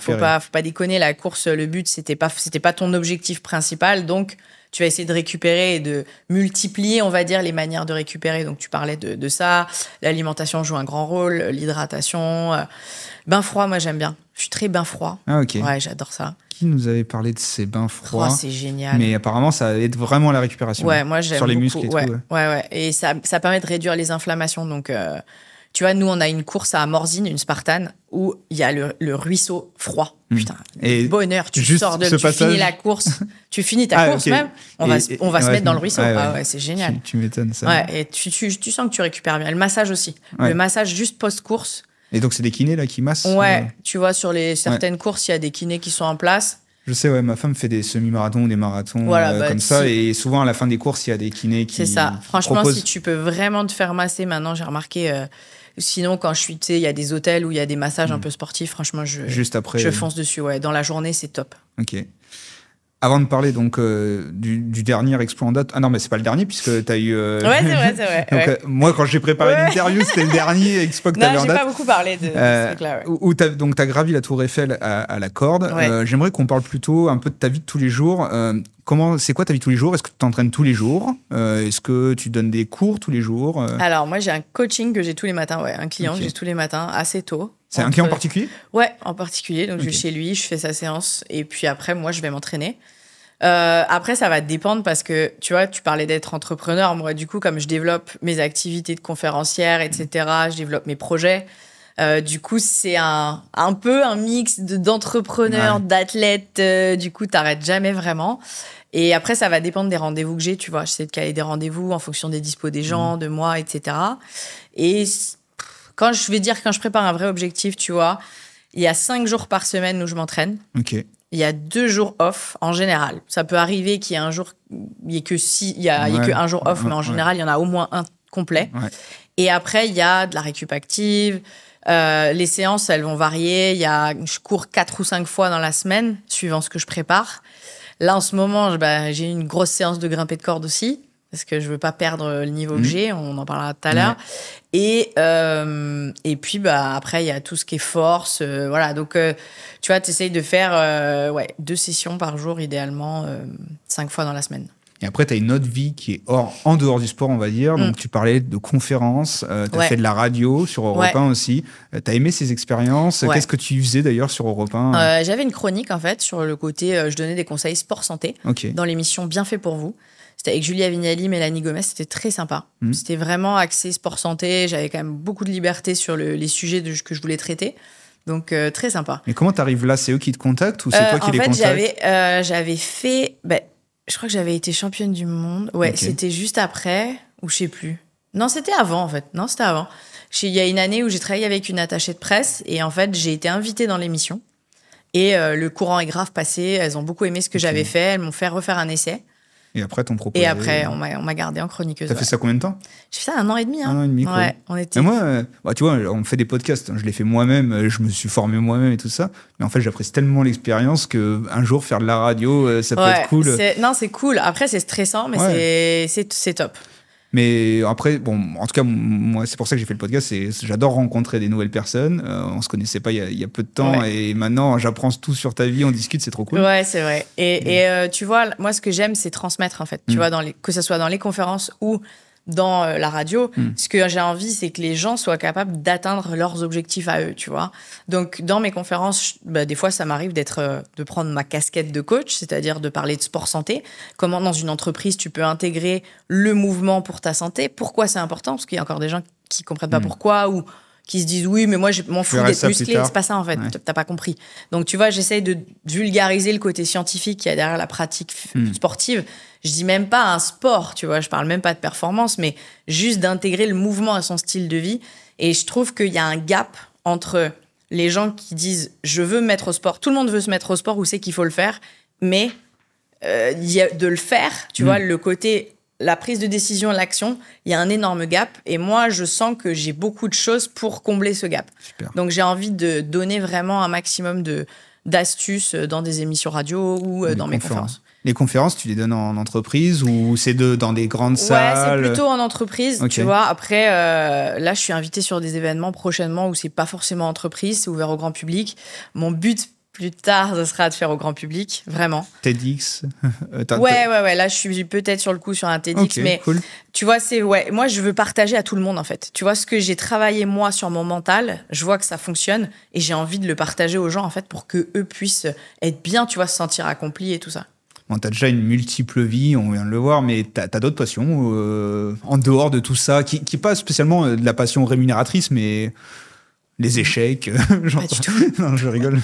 faut pas déconner. La course, le but, c'était pas ton objectif principal. Donc, tu vas essayer de récupérer et de multiplier, on va dire, les manières de récupérer. Donc, tu parlais de ça. L'alimentation joue un grand rôle, l'hydratation. Bain froid, moi, j'aime bien. Je suis très bain froid. Ah, ok. Ouais, j'adore ça. Qui nous avait parlé de ces bains froids? C'est génial. Mais apparemment, ça aide vraiment à la récupération. Ouais, moi, j'aime sur les beaucoup. muscles et tout. Ouais. Et ça permet de réduire les inflammations. Donc, tu vois, nous, on a une course à Morzine, une Spartane, où il y a le ruisseau froid. Putain, bonheur. Tu sors tu finis la course. Tu finis ta course même. On va se mettre dans le ruisseau. C'est génial. Tu m'étonnes ça. Ouais, et tu sens que tu récupères bien. Le massage aussi. Le massage juste post-course. Et donc, c'est des kinés là qui massent? Ouais, tu vois, sur certaines courses, il y a des kinés qui sont en place. Je sais, ma femme fait des semi-marathons ou des marathons comme ça. Et souvent, à la fin des courses, il y a des kinés qui C'est ça. Franchement, si tu peux vraiment te faire masser, maintenant, j'ai remarqué... sinon, quand je suis, il y a des hôtels où il y a des massages un peu sportifs. Franchement, juste après, je fonce dessus. Ouais. Dans la journée, c'est top. Ok. Avant de parler donc du dernier exploit en date, ah non mais c'est pas le dernier puisque t'as eu. Ouais c'est vrai. Donc, moi quand j'ai préparé l'interview c'était le dernier exploit que t'avais en date. Non j'ai pas beaucoup parlé de ce truc-là. Où t'as gravi la Tour Eiffel à la corde. J'aimerais qu'on parle plutôt un peu de ta vie de tous les jours. C'est quoi ta vie de tous les jours? Est-ce que tu t'entraînes tous les jours? Est-ce que tu donnes des cours tous les jours? Alors moi j'ai un coaching que j'ai tous les matins, un client que j'ai tous les matins assez tôt. C'est un client en particulier? Ouais, en particulier. Donc je vais chez lui, je fais sa séance et puis après moi je vais m'entraîner. Après ça va dépendre parce que tu vois tu parlais d'être entrepreneur. Moi du coup comme je développe mes activités de conférencière etc. Je développe mes projets. Du coup, c'est un peu un mix d'entrepreneurs, d'athlètes. Du coup, t'arrêtes jamais vraiment. Et après, ça va dépendre des rendez-vous que j'ai, tu vois. J'essaie de caler des rendez-vous en fonction des dispos des gens, de moi, etc. Et quand je prépare un vrai objectif, tu vois, il y a 5 jours par semaine où je m'entraîne. Ok. Il y a 2 jours off en général. Ça peut arriver qu'il y ait un jour, il y ait que un jour off, mais en général, il y en a au moins un complet. Ouais. Et après, il y a de la récup active. Les séances, elles vont varier. Je cours 4 ou 5 fois dans la semaine, suivant ce que je prépare. Là, en ce moment, j'ai une grosse séance de grimpée de corde aussi, parce que je veux pas perdre le niveau que j'ai. On en parlera tout à l'heure. Et puis, après, il y a tout ce qui est force. Voilà. Donc, tu vois, tu essayes de faire 2 sessions par jour, idéalement, 5 fois dans la semaine. Et après, tu as une autre vie qui est en dehors du sport, on va dire. Donc, tu parlais de conférences, tu as fait de la radio sur Europe 1 aussi. Tu as aimé ces expériences. Qu'est-ce que tu faisais d'ailleurs sur Europe 1 J'avais une chronique, en fait, sur le côté, je donnais des conseils sport-santé dans l'émission Bien fait pour vous. C'était avec Julia Vignali, Mélanie Gomez. C'était très sympa. C'était vraiment axé sport-santé. J'avais quand même beaucoup de liberté sur les sujets que je voulais traiter. Donc, très sympa. Mais comment tu arrives là? C'est eux qui te contactent ou c'est toi qui les contactes? En fait, j'avais fait... je crois que j'avais été championne du monde. Ouais, c'était juste après, ou je sais plus. Non, c'était avant, en fait. Non, c'était avant. Il y a une année où j'ai travaillé avec une attachée de presse et en fait, j'ai été invitée dans l'émission. Et le courant est grave passé. Elles ont beaucoup aimé ce que j'avais fait. Elles m'ont fait refaire un essai. Et après, t'ont proposé... Et après, on m'a gardée en chroniqueuse. T'as fait ça combien de temps? J'ai fait ça 1 an et demi. 1 an et demi, quoi. Ouais, on était... Et moi, tu vois, on fait des podcasts. Je l'ai fait moi-même. Je me suis formé moi-même et tout ça. Mais en fait, j'apprécie tellement l'expérience qu'un jour, faire de la radio, ça peut être cool. Non, c'est cool. Après, c'est stressant, mais c'est top. Mais après, bon, en tout cas, moi, c'est pour ça que j'ai fait le podcast. J'adore rencontrer des nouvelles personnes. On se connaissait pas il y a peu de temps. Et maintenant, j'apprends tout sur ta vie, on discute, c'est trop cool. Ouais, c'est vrai. Et tu vois, moi, ce que j'aime, c'est transmettre, en fait. Tu vois, que ce soit dans les conférences ou dans la radio. Ce que j'ai envie, c'est que les gens soient capables d'atteindre leurs objectifs à eux, tu vois. Donc, dans mes conférences, des fois, ça m'arrive de prendre ma casquette de coach, c'est-à-dire de parler de sport santé. Comment, dans une entreprise, tu peux intégrer le mouvement pour ta santé. Pourquoi c'est important? Parce qu'il y a encore des gens qui comprennent pas pourquoi, ou qui se disent oui, mais moi je m'en fous d'être musclé, c'est pas ça en fait, t'as pas compris. Donc tu vois, j'essaye de vulgariser le côté scientifique qu'il y a derrière la pratique sportive. Je dis même pas un sport, tu vois, je parle même pas de performance, mais juste d'intégrer le mouvement à son style de vie. Et je trouve qu'il y a un gap entre les gens qui disent je veux me mettre au sport, tout le monde veut se mettre au sport ou sait qu'il faut le faire, mais de le faire, tu vois, le côté la prise de décision, l'action, il y a un énorme gap. Et moi, je sens que j'ai beaucoup de choses pour combler ce gap. Super. Donc, j'ai envie de donner vraiment un maximum d'astuces dans des émissions radio ou dans mes conférences. Les conférences, tu les donnes en entreprise ou c'est dans des grandes salles? Ouais, c'est plutôt en entreprise, tu vois. Après, là, je suis invitée sur des événements prochainement où c'est pas forcément entreprise, c'est ouvert au grand public. Mon but plus tard, ce sera de faire au grand public, vraiment. TEDx Ouais. Là, je suis peut-être sur le coup sur un TEDx, mais cool. Tu vois, moi, je veux partager à tout le monde, en fait. Tu vois, ce que j'ai travaillé, moi, sur mon mental, je vois que ça fonctionne et j'ai envie de le partager aux gens, en fait, pour qu'eux puissent être bien, tu vois, se sentir accomplis et tout ça. Bon, t'as déjà une multiple vie, on vient de le voir, mais t'as d'autres passions en dehors de tout ça, qui n'est pas spécialement de la passion rémunératrice, mais les échecs. Pas du tout. Non, je rigole.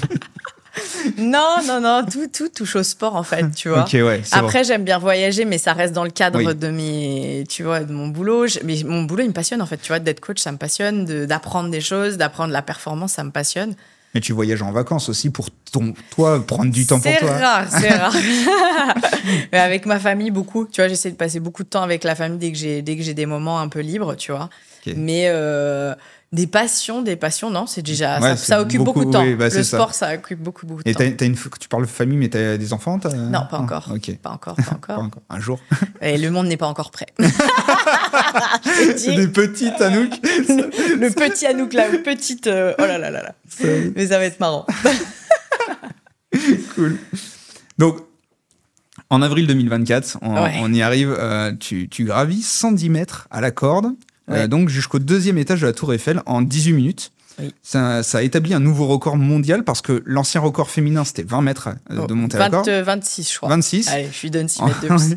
Non, tout touche au sport en fait, tu vois. Okay, ouais, après, bon. J'aime bien voyager, mais ça reste dans le cadre de mon boulot. Mais mon boulot, il me passionne en fait, tu vois, d'être coach, ça me passionne, d'apprendre des choses, d'apprendre la performance, ça me passionne. Mais tu voyages en vacances aussi pour toi, prendre du temps pour toi. C'est rare. Mais avec ma famille, beaucoup. Tu vois, j'essaie de passer beaucoup de temps avec la famille dès que j'ai des moments un peu libres, tu vois. Okay. Mais des passions, non, c'est déjà ça occupe beaucoup de temps. Oui, le sport, ça occupe beaucoup de temps. Et tu parles de famille, mais t'as des enfants? Non, pas encore. Okay. Pas encore. Un jour. Et le monde n'est pas encore prêt. C'est des petites Anouk. Le petit Anouk là, petite. Oh là là. Mais ça va être marrant. Cool. Donc, en avril 2024, on y arrive. Tu gravis 110 mètres à la corde. Donc jusqu'au 2e étage de la Tour Eiffel en 18 minutes. Oui. Ça a établi un nouveau record mondial parce que l'ancien record féminin, c'était 20 mètres de montée à la corde. 26, je crois. 26. Allez, je lui donne 6 mètres de plus.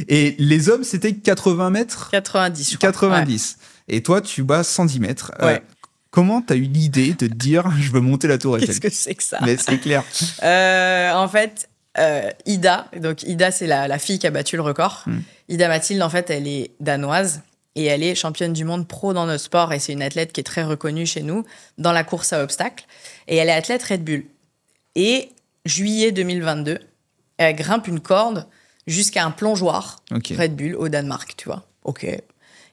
Et les hommes, c'était 80 mètres. 90, je crois. 90. Ouais. Et toi, tu bats 110 mètres. Comment tu as eu l'idée de te dire « je veux monter la Tour Eiffel » ? Qu'est-ce que c'est que ça ? Mais c'est clair. En fait, Ida, c'est la fille qui a battu le record. Ida Mathilde, en fait, elle est danoise. Et elle est championne du monde pro dans notre sport. Et c'est une athlète qui est très reconnue chez nous dans la course à obstacles. Et elle est athlète Red Bull. Et juillet 2022, elle grimpe une corde jusqu'à un plongeoir Red Bull au Danemark, tu vois. OK.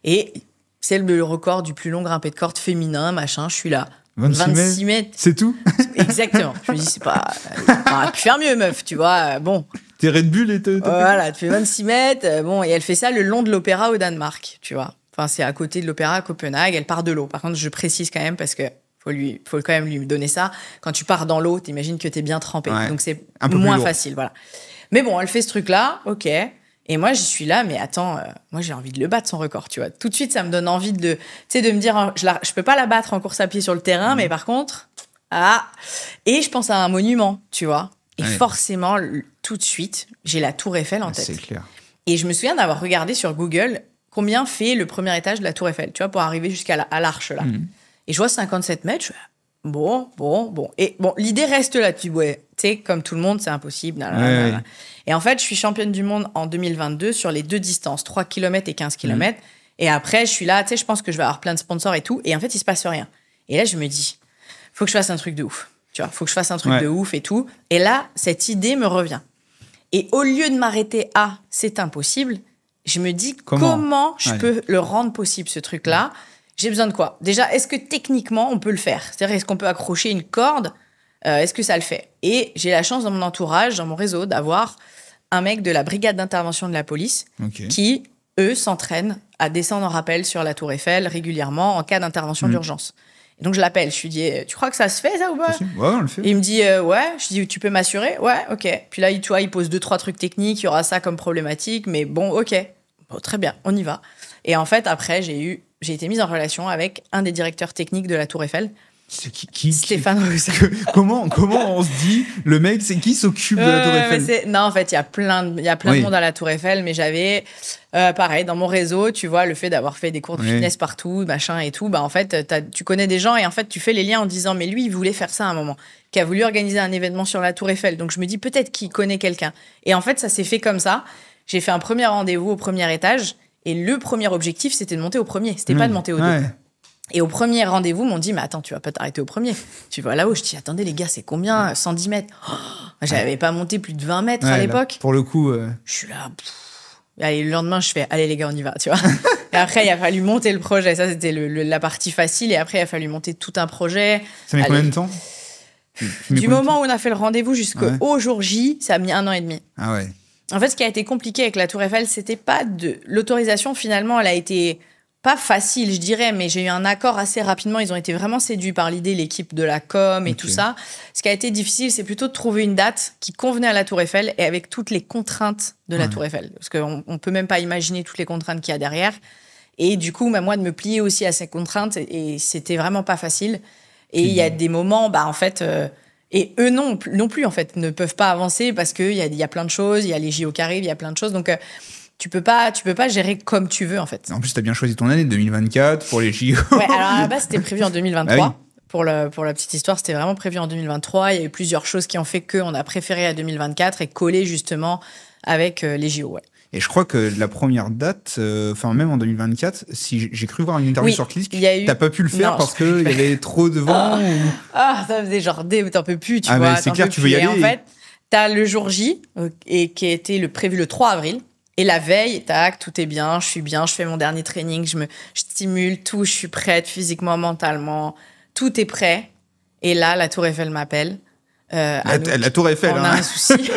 Et c'est le record du plus long grimpé de corde féminin, machin. Je suis là. 26 mètres. C'est tout ? Exactement. Je me dis, c'est pas... On aurait pu faire mieux, meuf, tu vois. Bon... T'es Red Bull et voilà, tu fais 26 mètres. Et elle fait ça le long de l'opéra au Danemark, tu vois. Enfin, c'est à côté de l'opéra à Copenhague. Elle part de l'eau. Par contre, je précise quand même parce que faut quand même lui donner ça. Quand tu pars dans l'eau, t'imagines que t'es bien trempé. Ouais, donc, c'est moins facile, voilà. Mais bon, elle fait ce truc-là, OK. Et moi, j'y suis là, mais attends, moi, j'ai envie de le battre, son record, tu vois. Tout de suite, ça me donne envie de me dire, je peux pas la battre en course à pied sur le terrain, mais par contre, et je pense à un monument, tu vois. Et forcément, tout de suite, j'ai la Tour Eiffel en tête. C'est clair. Et je me souviens d'avoir regardé sur Google combien fait le premier étage de la Tour Eiffel, tu vois, pour arriver jusqu'à l'arche, là. Et je vois 57 mètres, je fais, bon. Et bon, l'idée reste là, tu sais, comme tout le monde, c'est impossible. Et en fait, je suis championne du monde en 2022 sur les 2 distances, 3 km et 15 km. Et après, je suis là, tu sais, je pense que je vais avoir plein de sponsors et tout. Et en fait, il se passe rien. Et là, je me dis, faut que je fasse un truc de ouf. Tu vois, faut que je fasse un truc de ouf et tout. Et là, cette idée me revient. Et au lieu de m'arrêter à « c'est impossible », je me dis comment je peux le rendre possible, ce truc-là. J'ai besoin de quoi ? Déjà, est-ce que techniquement, on peut le faire ? C'est-à-dire, est-ce qu'on peut accrocher une corde ? Est-ce que ça le fait ? Et j'ai la chance dans mon entourage, dans mon réseau, d'avoir un mec de la brigade d'intervention de la police qui, eux, s'entraînent à descendre en rappel sur la Tour Eiffel régulièrement en cas d'intervention d'urgence. Et donc, je l'appelle. Je lui dis, tu crois que ça se fait, ça, ou pas ? Ouais, on le fait. Et il me dit, ouais. Je dis, tu peux m'assurer ? Ouais, OK. Puis là, tu vois, il pose 2-3 trucs techniques. Il y aura ça comme problématique. Mais bon, OK. Bon, très bien, on y va. Et en fait, après, j'ai été mise en relation avec un des directeurs techniques de la Tour Eiffel C'est qui Stéphane Roussin. Comment on se dit, le mec, c'est qui s'occupe de la Tour Eiffel? Non, en fait, il y a plein de monde à la Tour Eiffel, mais j'avais, pareil, dans mon réseau, tu vois, le fait d'avoir fait des cours de fitness partout, machin et tout, bah, en fait, tu connais des gens et en fait, tu fais les liens en disant, mais lui, il voulait faire ça à un moment, qui a voulu organiser un événement sur la Tour Eiffel. Donc, je me dis, peut-être qu'il connaît quelqu'un. Et en fait, ça s'est fait comme ça. J'ai fait un premier rendez-vous au premier étage et le premier objectif, c'était de monter au premier. C'était pas de monter au deux. Et au premier rendez-vous, m'ont dit, mais attends, tu vas pas t'arrêter au premier. Tu vas là-haut. Je dis, attendez, les gars, c'est combien? 110 mètres. J'avais pas monté plus de 20 mètres à l'époque. Là, pour le coup. Je suis là. Allez, le lendemain, je fais, allez, les gars, on y va, tu vois. Et après, il a fallu monter le projet. Ça, c'était la partie facile. Et après, il a fallu monter tout un projet. Ça met combien de temps? Du moment où on a fait le rendez-vous jusqu'au jour J, ça a mis 1 an et demi. Ah ouais. En fait, ce qui a été compliqué avec la Tour Eiffel, c'était pas de. L'autorisation, finalement, elle a été. Pas facile, je dirais, mais j'ai eu un accord assez rapidement. Ils ont été vraiment séduits par l'idée, l'équipe de la com et tout ça. Ce qui a été difficile, c'est plutôt de trouver une date qui convenait à la Tour Eiffel et avec toutes les contraintes de la Tour Eiffel. Parce qu'on ne peut même pas imaginer toutes les contraintes qu'il y a derrière. Et du coup, moi, de me plier aussi à ces contraintes, et c'était vraiment pas facile. Et il y a des moments, en fait... et eux non plus, en fait, ne peuvent pas avancer parce qu'il y a plein de choses, il y a les JO qui arrivent, il y a plein de choses. Donc... Tu peux pas gérer comme tu veux, en fait. En plus, tu as bien choisi ton année, 2024, pour les JO. Ouais, alors à la base, c'était prévu en 2023. Ah oui. Pour la petite histoire, c'était vraiment prévu en 2023. Il y a eu plusieurs choses qui ont fait qu'on a préféré à 2024 et collé justement avec les JO. Ouais. Et je crois que la première date, même en 2024, si j'ai cru voir une interview sur Click, t'as pas pu le faire parce qu'il y avait trop de vent. Ça faisait genre t'en peux plus, tu vois. Mais c'est clair, tu veux y aller. Et en fait, t'as le jour J, qui a été prévu le 3 avril. Et la veille, tac, tout est bien, je suis bien, je fais mon dernier training, je stimule tout, je suis prête physiquement, mentalement, tout est prêt. Et là, la Tour Eiffel m'appelle. La Tour Eiffel, on a un souci.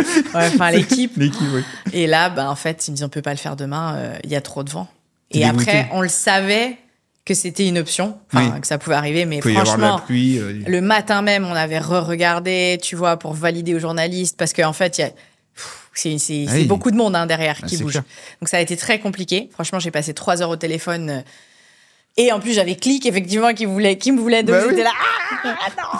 L'équipe. L'équipe, oui. Et là, en fait, ils me disent, on peut pas le faire demain, il y a trop de vent. Et après, on le savait que c'était une option, que ça pouvait arriver, mais franchement, pluie, le matin même, on avait re-regardé, tu vois, pour valider aux journalistes, parce qu'en fait, il y a... C'est beaucoup de monde derrière qui bouge. Clair. Donc ça a été très compliqué. Franchement, j'ai passé 3 heures au téléphone. Et en plus, j'avais Click, effectivement, qui me voulait. Donc j'étais là. Attends,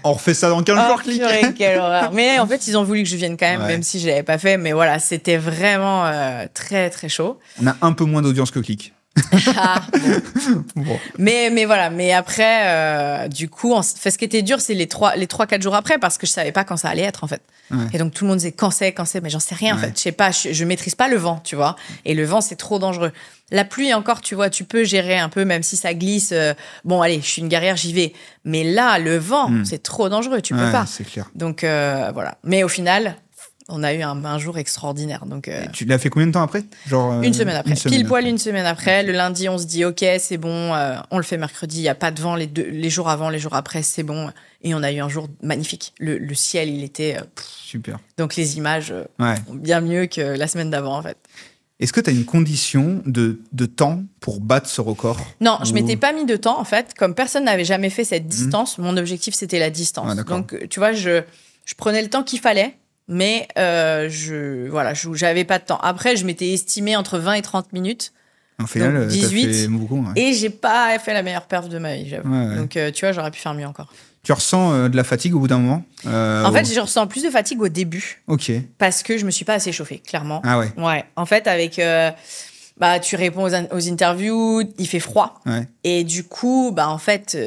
on refait ça dans 15 jours, Click. Quelle horreur. Mais en fait, ils ont voulu que je vienne quand même si je ne l'avais pas fait. Mais voilà, c'était vraiment très, très chaud. On a un peu moins d'audience que Click. Bon. Mais voilà, mais après du coup ce qui était dur, c'est les 3-4 jours après, parce que je savais pas quand ça allait être, en fait. Et donc tout le monde disait quand c'est, mais j'en sais rien, en fait. Je sais pas, je maîtrise pas le vent, tu vois, et le vent, c'est trop dangereux. La pluie, encore, tu vois, tu peux gérer un peu, même si ça glisse. Bon, allez, je suis une guerrière, j'y vais. Mais là, le vent, c'est trop dangereux, tu peux pas. C'est clair. Donc voilà, mais au final, on a eu un jour extraordinaire. Donc, tu l'as fait combien de temps après? Une semaine après. Pile poil une semaine après. Le lundi, on se dit, OK, c'est bon, on le fait mercredi, il n'y a pas de vent. Les jours avant, les jours après, c'est bon. Et on a eu un jour magnifique. Le ciel, il était... super. Donc les images, bien mieux que la semaine d'avant, en fait. Est-ce que tu as une condition de temps pour battre ce record? Non, je ne m'étais pas mis de temps, en fait. Comme personne n'avait jamais fait cette distance, mon objectif, c'était la distance. Donc, tu vois, je prenais le temps qu'il fallait. Mais j'avais pas de temps. Après, je m'étais estimée entre 20 et 30 minutes. En final, donc 18. Fait beaucoup, et j'ai pas fait la meilleure perf de ma vie, j'avoue. Donc, tu vois, j'aurais pu faire mieux encore. Tu ressens de la fatigue au bout d'un moment? En fait, je ressens plus de fatigue au début. Ok. Parce que je me suis pas assez chauffée, clairement. Ah ouais? Ouais. En fait, avec... tu réponds aux interviews, il fait froid. Et du coup, en fait,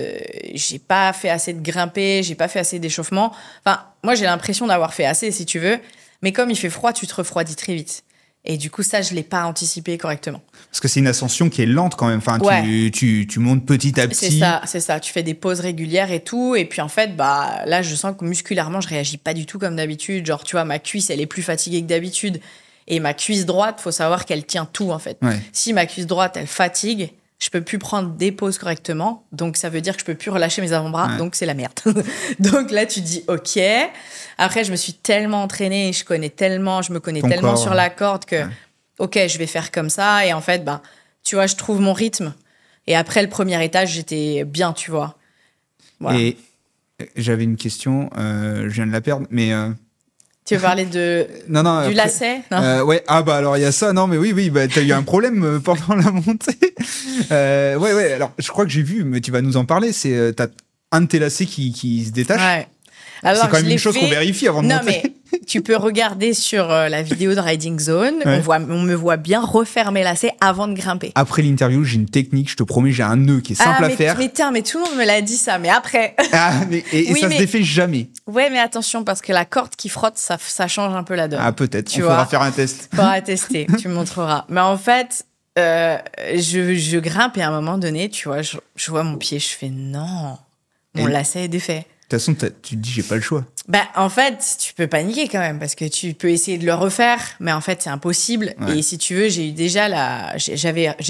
j'ai pas fait assez de grimper, j'ai pas fait assez d'échauffement. Enfin, moi, j'ai l'impression d'avoir fait assez, si tu veux. Mais comme il fait froid, tu te refroidis très vite. Et du coup, ça, je l'ai pas anticipé correctement. Parce que c'est une ascension qui est lente quand même. Enfin, tu montes petit à petit. C'est ça. Tu fais des pauses régulières et tout. Et puis, en fait, là, je sens que musculairement, je réagis pas du tout comme d'habitude. Genre, tu vois, ma cuisse, elle est plus fatiguée que d'habitude. Et ma cuisse droite, faut savoir qu'elle tient tout, en fait. Si ma cuisse droite, elle fatigue, je peux plus prendre des pauses correctement. Donc, ça veut dire que je peux plus relâcher mes avant-bras. Donc, c'est la merde. Donc là, tu te dis, OK. Après, je me suis tellement entraînée, je me connais tellement sur la corde que, OK, je vais faire comme ça. Et en fait, tu vois, je trouve mon rythme. Et après le premier étage, j'étais bien, tu vois. Voilà. Et j'avais une question, je viens de la perdre, mais... Tu veux parler du lacet? Ouais. Alors il y a ça. Non, mais oui, t'as eu un problème pendant la montée. Ouais. Alors, je crois que j'ai vu, mais tu vas nous en parler. T'as un de tes lacets qui se détache. Ouais. Alors, c'est quand même une chose qu'on vérifie avant de monter. Non, mais tu peux regarder sur la vidéo de Riding Zone. Ouais. On me voit bien refaire mes lacets avant de grimper. Après l'interview, j'ai une technique, je te promets, j'ai un nœud qui est simple à faire. Mais tout le monde me l'a dit ça, mais après. Et ça se défait jamais. Ouais, mais attention, parce que la corde qui frotte, ça change un peu la donne. Ah, peut-être. Il faudra faire un test. Il faudra tester, tu me montreras. Mais en fait, je grimpe et à un moment donné, tu vois, je vois mon pied, je fais non, mon lacet est défait. De toute façon, tu te dis, j'ai pas le choix. En fait, tu peux paniquer quand même, parce que tu peux essayer de le refaire, mais en fait, c'est impossible. Ouais. Et si tu veux, j'ai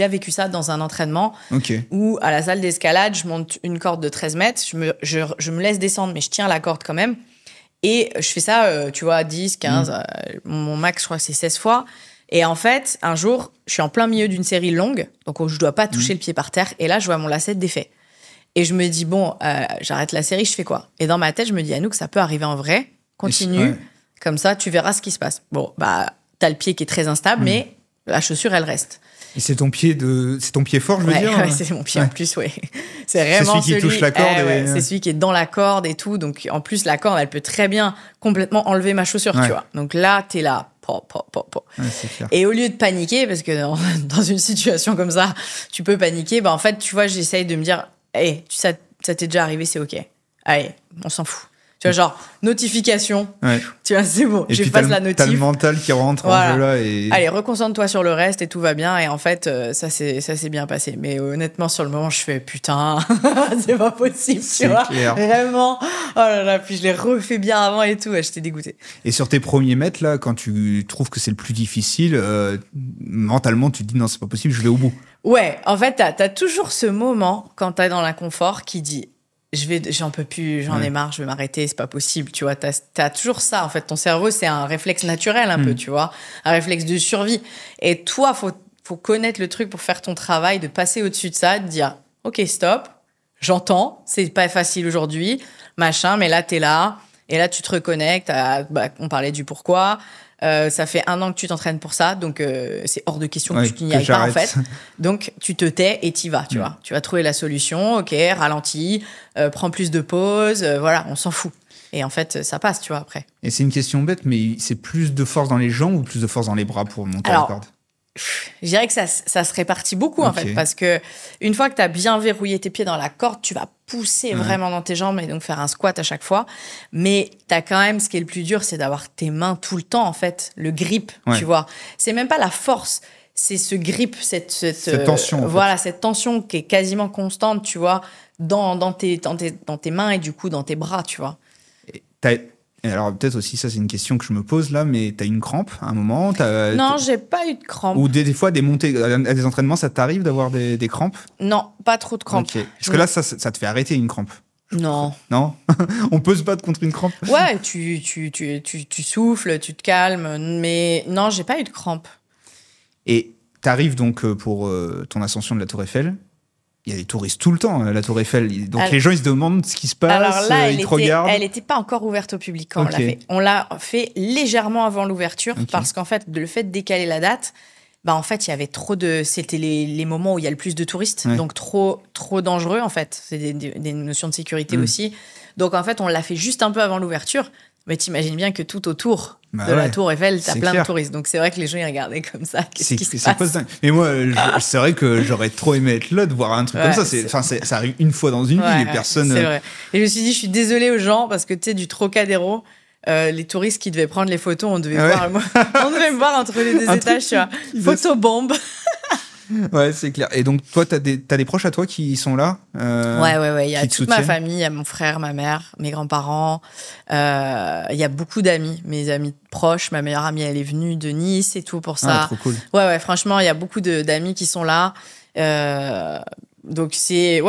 vécu ça dans un entraînement où, à la salle d'escalade, je monte une corde de 13 mètres, je me laisse descendre, mais je tiens la corde quand même. Et je fais ça, tu vois, 10, 15, mon max, je crois que c'est 16 fois. Et en fait, un jour, je suis en plein milieu d'une série longue, donc où je dois pas toucher le pied par terre, et là, je vois mon lacet défait. Et je me dis, bon, j'arrête la série, je fais quoi? Et dans ma tête, je me dis, Anouk, ça peut arriver en vrai. Continue. Comme ça, tu verras ce qui se passe. Bon, t'as le pied qui est très instable, mais la chaussure, elle reste. Et c'est ton pied fort, je veux dire? Ouais, c'est mon pied en plus, oui. C'est vraiment celui qui touche la corde. C'est celui qui est dans la corde et tout. Donc, en plus, la corde, elle peut très bien complètement enlever ma chaussure, tu vois. Donc là, t'es là. Ouais, c'est clair. Et au lieu de paniquer, parce que dans une situation comme ça, tu peux paniquer, en fait, tu vois, j'essaye de me dire, hey, ça t'est déjà arrivé, c'est OK. Allez, on s'en fout. Tu vois, genre, notification. Ouais. Tu vois, c'est bon. J'efface la notif. T'as le mental qui rentre en jeu là. Allez, reconcentre-toi sur le reste et tout va bien. Et en fait, ça s'est bien passé. Mais honnêtement, sur le moment, je fais putain, c'est pas possible, tu vois. Clair. Vraiment. Oh là là, puis je l'ai refait bien avant et tout. J'étais dégoûtée. Et sur tes premiers mètres, là, quand tu trouves que c'est le plus difficile, mentalement, tu te dis non, c'est pas possible, je vais au bout. Ouais, en fait, t'as toujours ce moment quand t'es dans l'inconfort qui dit j'en peux plus, j'en ai marre, je vais m'arrêter, c'est pas possible, tu vois. T'as toujours ça, en fait. Ton cerveau, c'est un réflexe naturel, un peu, tu vois. Un réflexe de survie. Et toi, faut connaître le truc pour faire ton travail, de passer au-dessus de ça, de dire, OK, stop, j'entends, c'est pas facile aujourd'hui, machin, mais là, t'es là. Et là, tu te reconnectes on parlait du pourquoi. Ça fait 1 an que tu t'entraînes pour ça, donc c'est hors de question que tu n'y ailles pas, en fait. Donc, tu te tais et t'y vas, tu vois. Tu vas trouver la solution, OK, ralentis, prends plus de pauses, voilà, on s'en fout. Et en fait, ça passe, tu vois, après. Et c'est une question bête, mais c'est plus de force dans les jambes ou plus de force dans les bras pour monter la corde? Je dirais que ça se répartit beaucoup, en fait, parce que une fois que tu as bien verrouillé tes pieds dans la corde, tu vas pousser vraiment dans tes jambes et donc faire un squat à chaque fois. Mais tu as quand même, ce qui est le plus dur, c'est d'avoir tes mains tout le temps, en fait, le grip, tu vois. C'est même pas la force, c'est ce grip, cette tension. Voilà, cette tension qui est quasiment constante, tu vois, dans tes mains et du coup dans tes bras, tu vois. Et alors, peut-être aussi, ça, c'est une question que je me pose là, mais t'as une crampe à un moment? Non, j'ai pas eu de crampe. Ou des fois, des montées à des entraînements, ça t'arrive d'avoir des crampes? Non, pas trop de crampes. Okay. Parce que là, ça te fait arrêter une crampe. Non. Non? On peut se battre contre une crampe? Ouais, tu souffles, tu te calmes, mais non, j'ai pas eu de crampe. Et t'arrives donc pour ton ascension de la Tour Eiffel. Il y a des touristes tout le temps, la Tour Eiffel. Donc les gens, ils se demandent ce qui se passe, alors là, ils te regardent. Elle n'était pas encore ouverte au public quand on l'a fait. On l'a fait légèrement avant l'ouverture, parce qu'en fait, le fait de décaler la date, en fait, il y avait trop de... C'était les moments où il y a le plus de touristes, donc trop dangereux, en fait. C'est des notions de sécurité aussi. Donc, en fait, on l'a fait juste un peu avant l'ouverture. Mais t'imagines bien que tout autour de la Tour Eiffel, t'as plein de touristes. Donc c'est vrai que les gens, ils regardaient comme ça. Qu'est-ce qui se passe? Mais moi, c'est vrai que j'aurais trop aimé être là, de voir un truc comme ça. Ça arrive une fois dans une vie et personne... C'est vrai. Et je me suis dit, je suis désolée aux gens parce que tu sais, du Trocadéro, les touristes qui devaient prendre les photos, on devait me voir entre les deux étages, tu vois. Photobombe. Ouais, c'est clair. Et donc, toi, t'as des proches à toi qui sont là? Ouais. Il y a toute ma famille, il y a mon frère, ma mère, mes grands-parents. Il y a beaucoup d'amis, mes amis proches. Ma meilleure amie, elle est venue de Nice et tout pour ça. Ah, trop cool. Ouais, franchement, il y a beaucoup d'amis qui sont là. Donc, c'est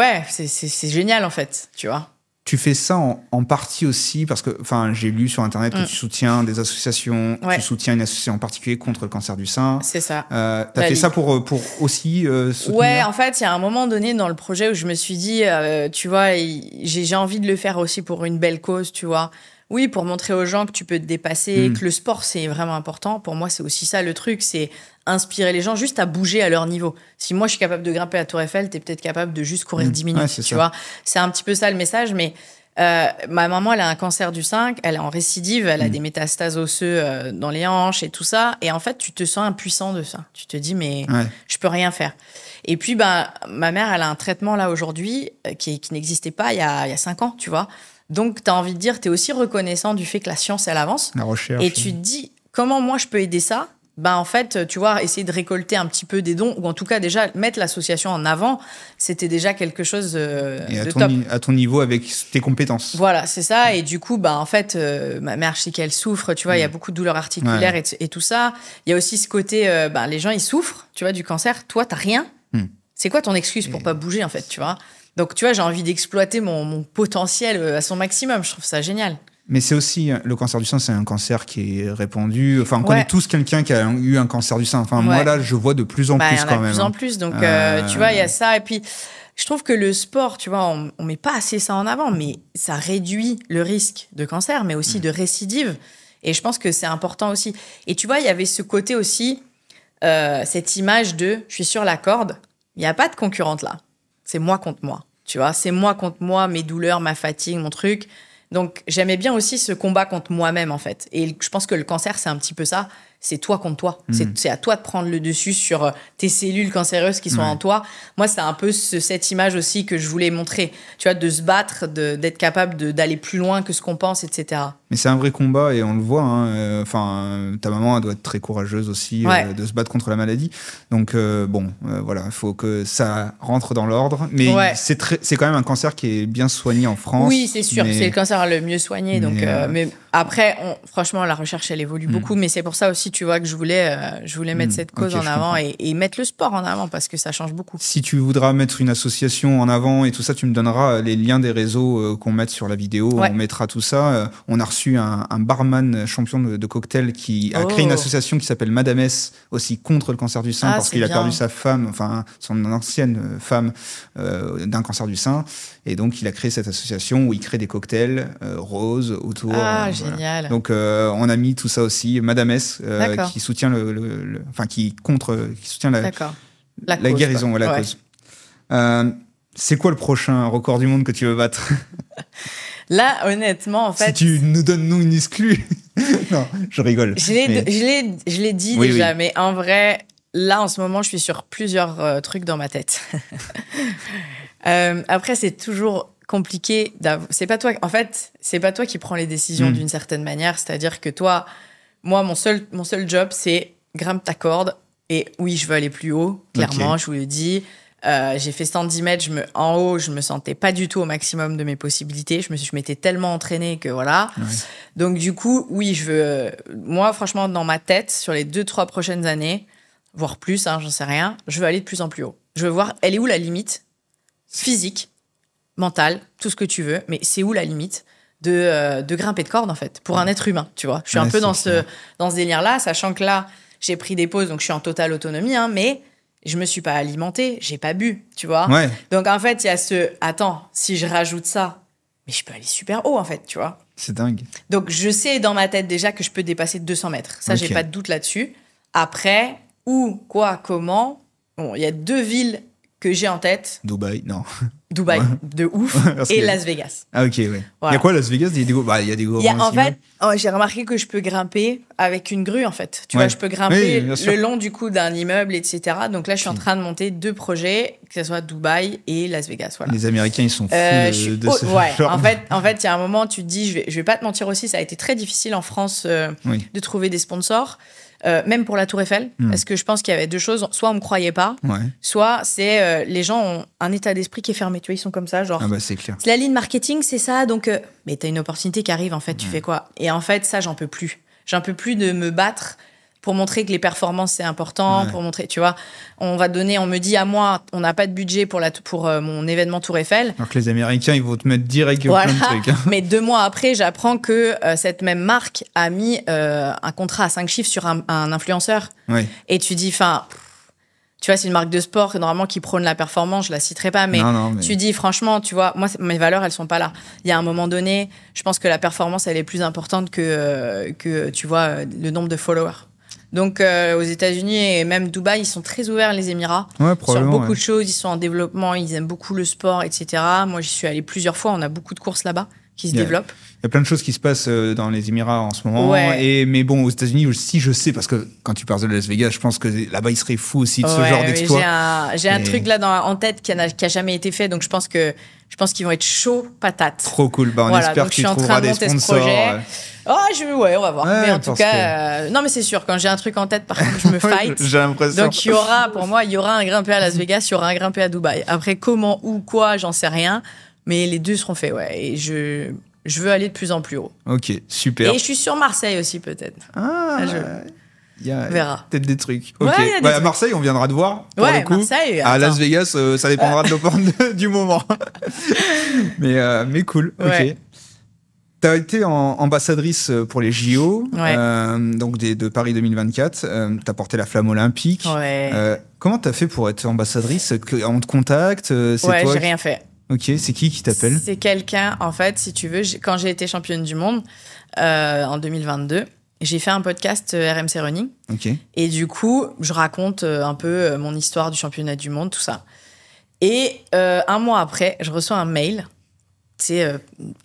génial, en fait, tu vois. Tu fais ça en partie aussi parce que, j'ai lu sur Internet que tu soutiens des associations, tu soutiens une association en particulier contre le cancer du sein. C'est ça. T'as fait ça pour aussi soutenir? Ouais, en fait, il y a un moment donné dans le projet où je me suis dit, tu vois, j'ai envie de le faire aussi pour une belle cause, tu vois. Oui, pour montrer aux gens que tu peux te dépasser, que le sport, c'est vraiment important. Pour moi, c'est aussi ça le truc, c'est inspirer les gens juste à bouger à leur niveau. Si moi, je suis capable de grimper à la Tour Eiffel, t'es peut-être capable de juste courir 10 minutes, tu vois. C'est un petit peu ça le message, mais ma maman, elle a un cancer du sein, elle est en récidive, elle a des métastases osseuses dans les hanches et tout ça. Et en fait, tu te sens impuissant de ça. Tu te dis, mais je peux rien faire. Et puis, ma mère, elle a un traitement là aujourd'hui qui n'existait pas il y a 5 ans, tu vois. Donc, tu as envie de dire, tu es aussi reconnaissant du fait que la science, elle avance. La recherche. Et tu te dis, comment moi, je peux aider ça ? En fait, tu vois, essayer de récolter un petit peu des dons, ou en tout cas, déjà, mettre l'association en avant, c'était déjà quelque chose de top. À ton niveau, avec tes compétences. Voilà, c'est ça. Et du coup, en fait, ma mère, je sais qu'elle souffre, tu vois, il y a beaucoup de douleurs articulaires et tout ça. Il y a aussi ce côté, les gens, ils souffrent, tu vois, du cancer. Toi, t'as rien. C'est quoi ton excuse pour pas bouger, en fait, tu vois ? Donc, tu vois, j'ai envie d'exploiter mon potentiel à son maximum. Je trouve ça génial. Mais c'est aussi, le cancer du sein, c'est un cancer qui est répandu. Enfin, on connaît tous quelqu'un qui a eu un cancer du sein. Enfin, moi, là, je vois de plus en plus quand même. De plus en plus. Donc, tu vois, il y a ça. Et puis, je trouve que le sport, tu vois, on met pas assez ça en avant, mais ça réduit le risque de cancer, mais aussi de récidive. Et je pense que c'est important aussi. Et tu vois, il y avait ce côté aussi, cette image de « je suis sur la corde ». Il n'y a pas de concurrente là. C'est moi contre moi, tu vois. C'est moi contre moi, mes douleurs, ma fatigue, mon truc. Donc, j'aimais bien aussi ce combat contre moi-même, en fait. Et je pense que le cancer, c'est un petit peu ça. C'est toi contre toi. C'est à toi de prendre le dessus sur tes cellules cancéreuses qui sont en toi. Moi, c'est un peu cette image aussi que je voulais montrer. Tu vois, de se battre, d'être capable d'aller plus loin que ce qu'on pense, etc. Mais c'est un vrai combat et on le voit. Enfin, ta maman, elle doit être très courageuse aussi de se battre contre la maladie. Donc, voilà, il faut que ça rentre dans l'ordre. Mais c'est quand même un cancer qui est bien soigné en France. Oui, c'est sûr. C'est le cancer le mieux soigné. Mais après, franchement, la recherche, elle évolue beaucoup. Mais c'est pour ça aussi, tu vois, que je voulais mettre cette cause en avant et mettre le sport en avant parce que ça change beaucoup. Si tu voudras mettre une association en avant et tout ça, tu me donneras les liens des réseaux qu'on met sur la vidéo. On mettra tout ça. On a reçu un barman champion de cocktail qui a créé une association qui s'appelle Madame S, aussi contre le cancer du sein, parce qu'il a perdu sa femme, enfin son ancienne femme, d'un cancer du sein. Et donc, il a créé cette association où il crée des cocktails roses autour. Génial. Donc, on a mis tout ça aussi. Madame S, qui soutient qui soutient la guérison, la cause. C'est quoi le prochain record du monde que tu veux battre ? Là, honnêtement, en fait... Si tu nous donnes une exclue. Non, je rigole. Je l'ai dit déjà, mais en vrai, là, en ce moment, je suis sur plusieurs trucs dans ma tête. Après, c'est toujours compliqué. C'est pas toi qui prends les décisions d'une certaine manière. C'est-à-dire que toi, moi, mon seul job, c'est grimpe ta corde. Et oui, je veux aller plus haut, clairement, je vous le dis. J'ai fait 110 mètres, en haut, je me sentais pas du tout au maximum de mes possibilités. Je m'étais tellement entraînée que voilà. Ouais. Donc du coup, oui, je veux... moi, franchement, dans ma tête, sur les 2-3 prochaines années, voire plus, j'en sais rien, je veux aller de plus en plus haut. Je veux voir, elle est où la limite physique, mentale, tout ce que tu veux, mais c'est où la limite de grimper de corde, en fait, pour un être humain, tu vois. Je suis un peu dans ce délire-là, sachant que là, j'ai pris des pauses, donc je suis en totale autonomie, mais... je me suis pas alimentée, j'ai pas bu, tu vois. Ouais. Donc en fait, il y a attends, si je rajoute ça, mais je peux aller super haut en fait, tu vois. C'est dingue. Donc je sais dans ma tête déjà que je peux dépasser 200 mètres. Ça, j'ai pas de doute là-dessus. Après, où, quoi, comment, bon, il y a 2 villes que j'ai en tête. Dubaï, non. Dubaï, de ouf, et Las Vegas. Ah ok, ouais. Voilà. Il y a quoi Las Vegas ? Il y a des gros... En fait, j'ai remarqué que je peux grimper avec une grue, en fait. Tu vois, je peux grimper le long du coup d'un immeuble, etc. Donc là, je suis en train de monter 2 projets, que ce soit Dubaï et Las Vegas. Voilà. Les Américains, ils sont fous de ce genre. En fait, il y a un moment, tu te dis, je vais pas te mentir aussi, ça a été très difficile en France de trouver des sponsors. Même pour la Tour Eiffel, parce que je pense qu'il y avait 2 choses. Soit on me croyait pas, soit c'est les gens ont un état d'esprit qui est fermé. Tu vois, ils sont comme ça, genre. Ah bah c'est clair. C'est la ligne marketing, c'est ça. Donc, mais t'as une opportunité qui arrive. En fait, tu fais quoi ? Et en fait, ça, j'en peux plus. J'en peux plus de me battre pour montrer que les performances c'est important, pour montrer. Tu vois, on me dit à moi, on n'a pas de budget pour mon événement Tour Eiffel. Alors que les Américains, ils vont te mettre direct plein de trucs. Hein. Mais 2 mois après, j'apprends que cette même marque a mis un contrat à 5 chiffres sur un influenceur. Ouais. Et tu dis, Tu vois, c'est une marque de sport normalement qui prône la performance, je la citerai pas, mais, tu dis franchement, tu vois, moi, mes valeurs, elles sont pas là. Il y a un moment donné, je pense que la performance, elle est plus importante que tu vois, le nombre de followers. Donc, aux États-Unis et même Dubaï, ils sont très ouverts, les Émirats, sur beaucoup de choses. Ils sont en développement, ils aiment beaucoup le sport, etc. Moi, j'y suis allée plusieurs fois. On a beaucoup de courses là-bas qui se développent. Il y a plein de choses qui se passent dans les Émirats en ce moment. Mais bon, aux États-Unis aussi, je sais, parce que quand tu parles de Las Vegas, je pense que là-bas, ils seraient fous aussi de ce genre d'exploit. J'ai un truc là en tête qui a jamais été fait, donc je pense qu'ils vont être chauds patates. Trop cool. On espère que tu trouveras des sponsors. On va voir. Mais en tout cas, non, mais c'est sûr, quand j'ai un truc en tête, par contre, je me fight. J'ai l'impression. Donc, pour moi, il y aura un grimpé à Las Vegas, il y aura un grimpé à Dubaï. Après, comment ou quoi, j'en sais rien. Mais les deux seront faits, Et je veux aller de plus en plus haut. Ok, super. Et je suis sur Marseille aussi, peut-être. Il y a verra. Peut-être des trucs. Okay. À Marseille, on viendra te voir. Pour le coup. Marseille. À Las Vegas, ça dépendra du moment. mais cool. Ok. Tu as été ambassadrice pour les JO, donc de Paris 2024. Tu as porté la flamme olympique. Comment tu as fait pour être ambassadrice? On te contacte? J'ai rien fait. Ok, c'est qui t'appelle? C'est quelqu'un, en fait, si tu veux, quand j'ai été championne du monde en 2022, j'ai fait un podcast RMC Running. Okay. Et du coup, je raconte un peu mon histoire du championnat du monde, tout ça. Et un mois après, je reçois un mail,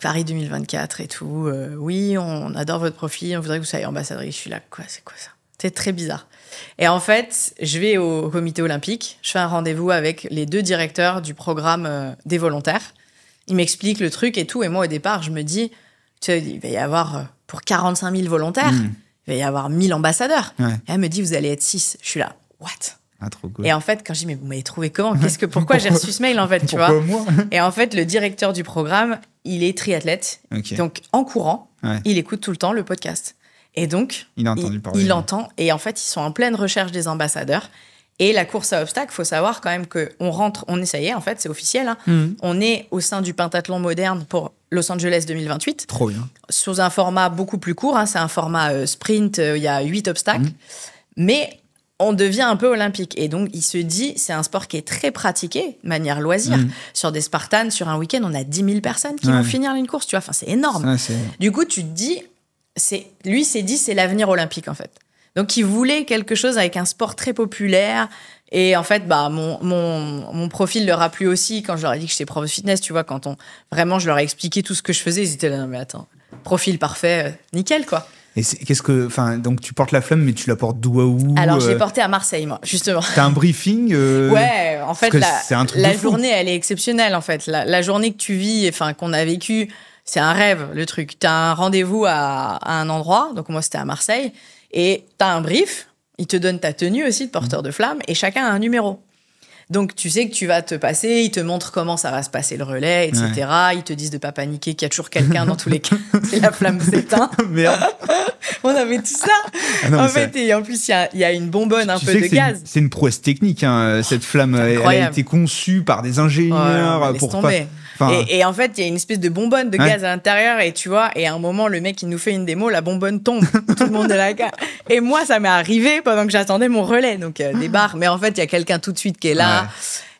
Paris 2024 et tout. Oui, on adore votre profil, on voudrait que vous soyez ambassadrice. Je suis là, c'est quoi ça? C'est très bizarre. Et en fait, je vais au comité olympique, je fais un rendez-vous avec les 2 directeurs du programme des volontaires. Ils m'expliquent le truc et tout. Et moi, au départ, je me dis, il va y avoir, pour 45 000 volontaires, il va y avoir 1000 ambassadeurs. Et elle me dit, vous allez être 6. Je suis là, what? Trop cool. Et en fait, quand je dis, mais vous m'avez trouvé comment? Pourquoi j'ai reçu ce mail, en fait, tu vois? Moi Et en fait, le directeur du programme, il est triathlète. Okay. Donc, en courant, il écoute tout le temps le podcast. Et donc, il a entendu parler. Il entend. Et en fait, ils sont en pleine recherche des ambassadeurs. Et la course à obstacles, il faut savoir quand même qu'on rentre, ça y est, en fait, c'est officiel. On est au sein du pentathlon moderne pour Los Angeles 2028. Trop bien. Sous un format beaucoup plus court. C'est un format sprint, il y a 8 obstacles. Mais on devient un peu olympique. Et donc, il se dit, c'est un sport qui est très pratiqué, de manière loisir. Sur des Spartans, sur un week-end, on a 10 000 personnes qui vont finir une course, tu vois. Enfin, c'est énorme. Du coup, tu te dis... Lui s'est dit, c'est l'avenir olympique, en fait. Donc, il voulait quelque chose avec un sport très populaire. Et en fait, mon profil leur a plu aussi quand je leur ai dit que j'étais prof de fitness. Tu vois, vraiment, je leur ai expliqué tout ce que je faisais. Ils étaient là, non, mais attends, profil parfait, nickel, quoi. Et donc tu portes la flamme, mais tu la portes d'où à où? Alors, je l'ai portée à Marseille, moi, justement. T'as un briefing? Ouais, en fait, la journée, elle est exceptionnelle, en fait. La journée que tu vis, qu'on a vécue, c'est un rêve, le truc. T'as un rendez-vous à un endroit, donc moi, c'était à Marseille, et t'as un brief, il te donne ta tenue aussi de porteur de flamme, et chacun a un numéro. Donc, tu sais que tu vas te passer, ils te montrent comment ça va se passer le relais, etc. Ils te disent de pas paniquer, qu'il y a toujours quelqu'un dans tous les cas. Si la flamme s'éteint. Merde. On avait tout ça. En fait, et en plus, il y a une bonbonne un peu de gaz. C'est une prouesse technique, cette flamme. Elle a été conçue par des ingénieurs pour tomber. Et en fait, il y a une espèce de bonbonne de gaz à l'intérieur, et tu vois, et à un moment, le mec, il nous fait une démo, la bonbonne tombe. Tout le monde est là. Et moi, ça m'est arrivé pendant que j'attendais mon relais. Donc, des barres. Mais en fait, il y a quelqu'un tout de suite qui est là.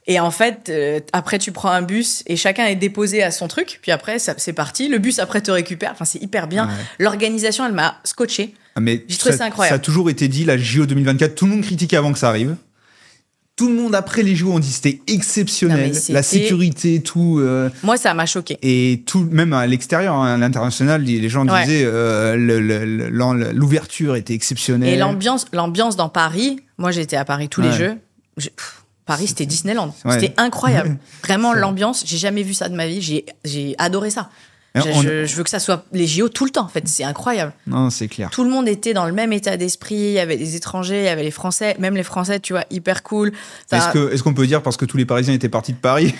Et en fait, après, tu prends un bus et chacun est déposé à son truc. Puis après, c'est parti. Le bus, après, te récupère. Enfin, c'est hyper bien. L'organisation, elle m'a scotché. J'ai trouvé ça incroyable. Ça a toujours été dit, la JO 2024, tout le monde critiquait avant que ça arrive. Tout le monde après les JO, on dit c'était exceptionnel, la sécurité, tout. Moi, ça m'a choqué. Et tout, même à l'extérieur, à l'international, les gens disaient l'ouverture était exceptionnelle. Et l'ambiance dans Paris, moi j'étais à Paris tous les Jeux. Paris, c'était Disneyland. C'était incroyable. Vraiment, l'ambiance, j'ai jamais vu ça de ma vie. J'ai adoré ça. Je veux que ça soit les JO tout le temps, en fait. C'est incroyable. Non, c'est clair. Tout le monde était dans le même état d'esprit. Il y avait des étrangers, il y avait les Français. Même les Français, tu vois, hyper cool. Est-ce qu'on peut dire parce que tous les Parisiens étaient partis de Paris?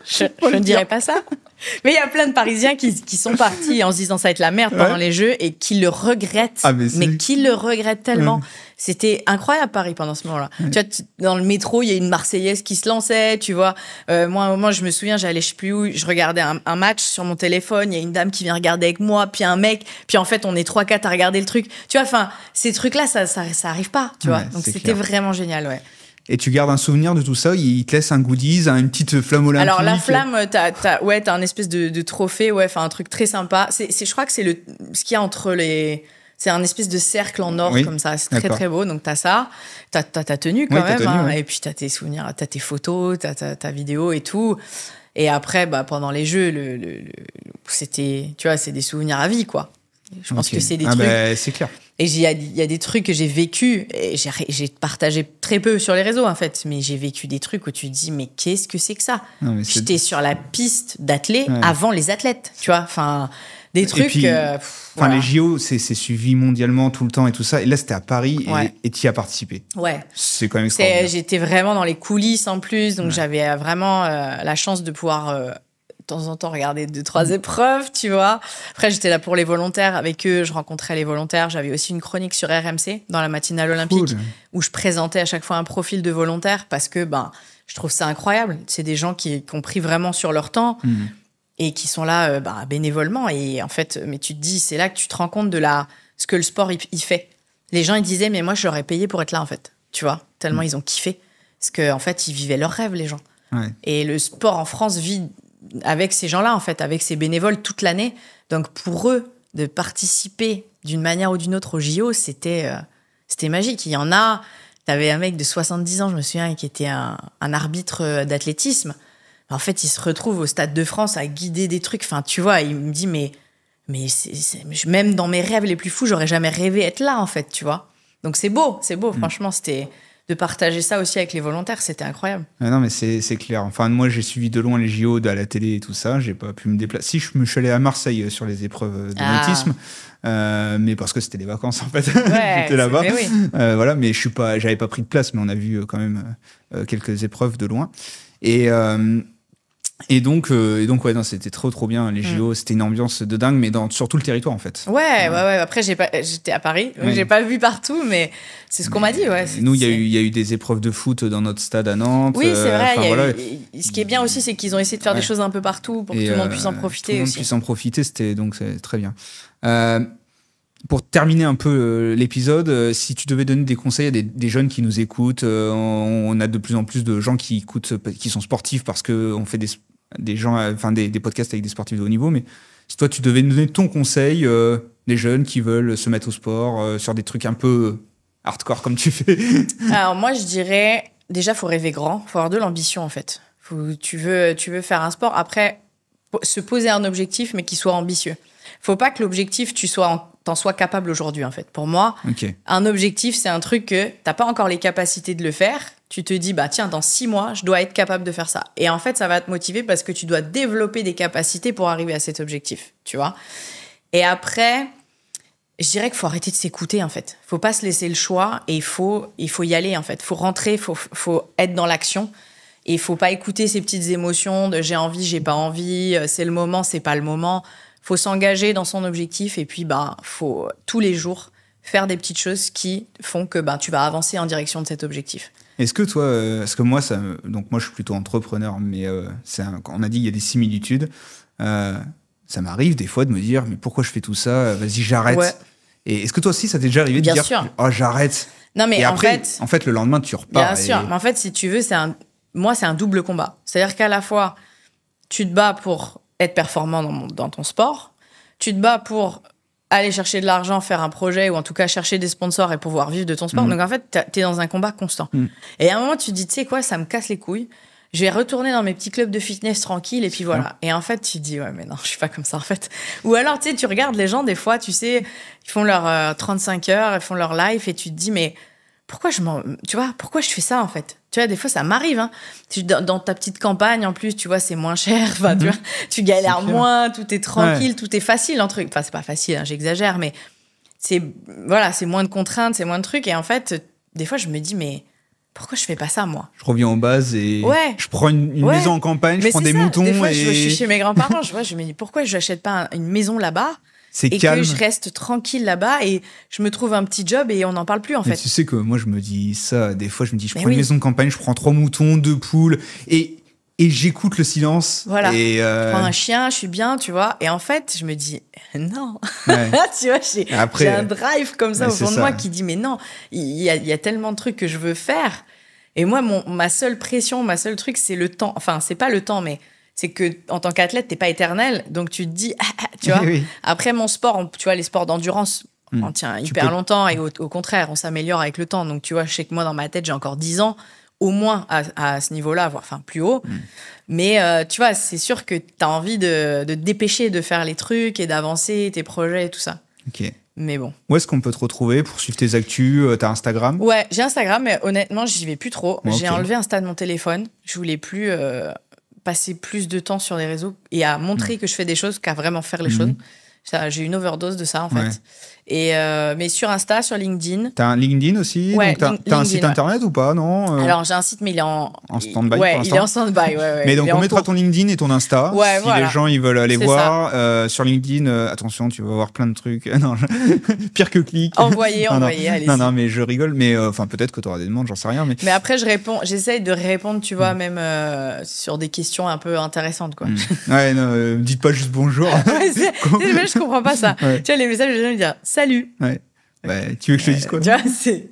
Je ne dirais pas ça. Mais il y a plein de Parisiens qui sont partis en se disant ça va être la merde pendant les Jeux et qui le regrettent. Mais qui le regrettent tellement. C'était incroyable Paris pendant ce moment-là. Tu vois, dans le métro, il y a une Marseillaise qui se lançait, tu vois. Moi, je me souviens, j'allais je sais plus où, je regardais un match sur mon téléphone, il y a une dame qui vient regarder avec moi, puis un mec, puis en fait, on est 3-4 à regarder le truc. Tu vois, enfin, ces trucs-là, ça arrive pas, tu vois. Donc c'était vraiment génial, ouais. Et tu gardes un souvenir de tout ça? Il te laisse un goodies, une petite flamme olympique? Alors la flamme, t'as un espèce de trophée, un truc très sympa. Je crois que c'est ce qu'il y a entre les... C'est un espèce de cercle en or comme ça, c'est très très beau. Donc t'as ça, t'as ta tenue quand même, tenue, et puis t'as tes souvenirs, t'as tes photos, t'as ta vidéo et tout. Et après, bah, pendant les jeux, c'était, tu vois, c'est des souvenirs à vie, quoi. Je pense que c'est des trucs. Bah, c'est clair. Et il y a des trucs que j'ai vécu, et j'ai partagé très peu sur les réseaux en fait, mais j'ai vécu des trucs où tu te dis mais qu'est-ce que c'est que ça? J'étais sur la piste d'athlètes avant les athlètes, tu vois, enfin des trucs. Puis, voilà. Les JO, c'est suivi mondialement tout le temps et tout ça. Et là, c'était à Paris et tu y as participé. Ouais. C'est quand même extraordinaire. J'étais vraiment dans les coulisses en plus, donc j'avais vraiment la chance de pouvoir de temps en temps regarder 2-3 épreuves, tu vois. Après, j'étais là pour les volontaires. Avec eux, je rencontrais les volontaires. J'avais aussi une chronique sur RMC dans la matinale olympique où je présentais à chaque fois un profil de volontaire parce que je trouve ça incroyable. C'est des gens qui ont pris vraiment sur leur temps. Et qui sont là bénévolement. Et en fait, mais tu te dis, c'est là que tu te rends compte de ce que le sport, il fait. Les gens, ils disaient, mais moi, je leur ai payé pour être là, en fait. Tu vois, tellement ils ont kiffé. Parce qu'en fait, ils vivaient leur rêve, les gens. Ouais. Et le sport en France vit avec ces gens-là, en fait, avec ces bénévoles toute l'année. Donc, pour eux, de participer d'une manière ou d'une autre au JO, c'était magique. Il y en a... T'avais un mec de 70 ans, je me souviens, qui était un arbitre d'athlétisme. En fait, il se retrouve au Stade de France à guider des trucs. Enfin, tu vois, il me dit, mais même dans mes rêves les plus fous, j'aurais jamais rêvé être là, en fait, tu vois. Donc, c'est beau. Franchement, c'était de partager ça aussi avec les volontaires, c'était incroyable. Non, mais c'est clair. Enfin, moi, j'ai suivi de loin les JO à la télé et tout ça. J'ai pas pu me déplacer. Si, je suis allé à Marseille sur les épreuves de nautisme, mais parce que c'était des vacances, en fait. J'étais là-bas. Mais voilà, mais j'avais pas pris de place, mais on a vu quand même quelques épreuves de loin. Et donc non, c'était trop bien les JO. C'était une ambiance de dingue, mais sur tout le territoire en fait. Ouais. Après j'étais à Paris, donc j'ai pas vu partout, mais c'est ce qu'on m'a dit. Nous il y a eu des épreuves de foot dans notre stade à Nantes. Oui, c'est vrai. Ce qui est bien aussi, c'est qu'ils ont essayé de faire des choses un peu partout pour que tout le monde puisse en profiter. Tout le monde puisse en profiter, donc c'est très bien. Pour terminer un peu l'épisode, si tu devais donner des conseils à des jeunes qui nous écoutent, on a de plus en plus de gens qui écoutent, qui sont sportifs parce qu'on fait des podcasts avec des sportifs de haut niveau. Mais si toi, tu devais nous donner ton conseil, des jeunes qui veulent se mettre au sport, sur des trucs un peu hardcore comme tu fais. Alors moi, je dirais, déjà, il faut rêver grand, il faut avoir de l'ambition en fait. Tu veux faire un sport, après, se poser un objectif, mais qui soit ambitieux. Faut pas que l'objectif, t'en sois capable aujourd'hui, en fait. Pour moi, un objectif, c'est un truc que t'as pas encore les capacités de le faire. Tu te dis, tiens, dans 6 mois, je dois être capable de faire ça. Et en fait, ça va te motiver parce que tu dois développer des capacités pour arriver à cet objectif, tu vois. Et après, je dirais qu'il faut arrêter de s'écouter, en fait. Faut pas se laisser le choix et il faut y aller, en fait. Faut rentrer, faut être dans l'action. Et il faut pas écouter ces petites émotions de j'ai envie, j'ai pas envie, c'est le moment, c'est pas le moment. Faut s'engager dans son objectif et puis faut tous les jours faire des petites choses qui font que tu vas avancer en direction de cet objectif. Est-ce que toi, parce que moi, donc moi je suis plutôt entrepreneur, mais on a dit il y a des similitudes. Ça m'arrive des fois de me dire mais pourquoi je fais tout ça? Vas-y, j'arrête. Ouais. Et est-ce que toi aussi ça t'est déjà arrivé de dire j'arrête? Non mais et après, en fait le lendemain tu repars. Bien sûr, mais en fait si tu veux c'est un double combat. C'est-à-dire qu'à la fois tu te bats pour être performant dans ton sport, tu te bats pour aller chercher de l'argent, faire un projet ou en tout cas chercher des sponsors et pouvoir vivre de ton sport. Donc en fait, t'es dans un combat constant. Et à un moment, tu te dis, tu sais quoi, ça me casse les couilles. Je vais retourner dans mes petits clubs de fitness tranquille et puis voilà. Et en fait, tu te dis, ouais, mais non, je suis pas comme ça en fait. Ou alors, tu sais, tu regardes les gens, des fois, tu sais, ils font leurs 35 heures, ils font leur life et tu te dis, mais pourquoi je fais ça en fait? Tu vois, des fois, ça m'arrive. Hein. Dans ta petite campagne, en plus, tu vois, c'est moins cher. Enfin, tu vois, tu galères moins, tout est tranquille, tout est facile, entre. Enfin, c'est pas facile, hein, j'exagère, mais c'est moins de contraintes, c'est moins de trucs. Et en fait, des fois, je me dis, mais pourquoi je fais pas ça, moi? Je reviens aux bases et je prends une maison en campagne, je prends des moutons. Des fois, je suis chez mes grands-parents, je me dis, pourquoi je n'achète pas une maison là-bas? C'est et calme. Que je reste tranquille là-bas et je me trouve un petit job et on n'en parle plus en fait. Tu sais que moi je me dis ça, des fois je me dis je prends une maison de campagne, je prends 3 moutons, 2 poules et j'écoute le silence. Voilà. Et je prends un chien, je suis bien, tu vois. Et en fait, je me dis, non. Ouais. Tu vois, j'ai un drive comme ça au fond de moi qui dit, mais non, il y a tellement de trucs que je veux faire. Et moi, ma seule pression, ma seule truc, c'est le temps. Enfin, c'est pas le temps, mais c'est que en tant qu'athlète, t'es pas éternel. Donc, tu te dis, tu vois. Oui. Après, mon sport, tu vois, les sports d'endurance, on tient hyper longtemps. Et au contraire, on s'améliore avec le temps. Donc, tu vois, je sais que moi, dans ma tête, j'ai encore 10 ans. Au moins à ce niveau-là, voire enfin plus haut. Mais tu vois, c'est sûr que tu as envie de te dépêcher de faire les trucs et d'avancer tes projets et tout ça. Ok. Mais bon. Où est-ce qu'on peut te retrouver pour suivre tes actus? T'as Instagram? Ouais, j'ai Instagram, mais honnêtement, j'y vais plus trop. Okay. J'ai enlevé Insta de mon téléphone. Je voulais plus passer plus de temps sur les réseaux et à montrer que je fais des choses qu'à vraiment faire les choses. J'ai une overdose de ça, en fait. Et mais sur Insta, sur LinkedIn. T'as un LinkedIn aussi? Ouais, donc t'as un site internet ou pas, non? Alors, j'ai un site, mais il est en stand-by. Ouais, il est en stand-by. Ouais. Mais donc, on mettra ton LinkedIn et ton Insta. Ouais, si les gens ils veulent aller voir. Sur LinkedIn, attention, tu vas voir plein de trucs. Non, pire que clic. Envoyez, allez-y. Non, mais je rigole. Mais enfin, peut-être que tu auras des demandes, j'en sais rien. Mais après, j'essaye de répondre, tu vois, même sur des questions un peu intéressantes, quoi. Ouais, non, dites pas juste bonjour. Je comprends pas ça. Tu vois, les messages, les gens me disent salut. Ouais. Tu veux que je te dise quoi? Tu vois, c'est.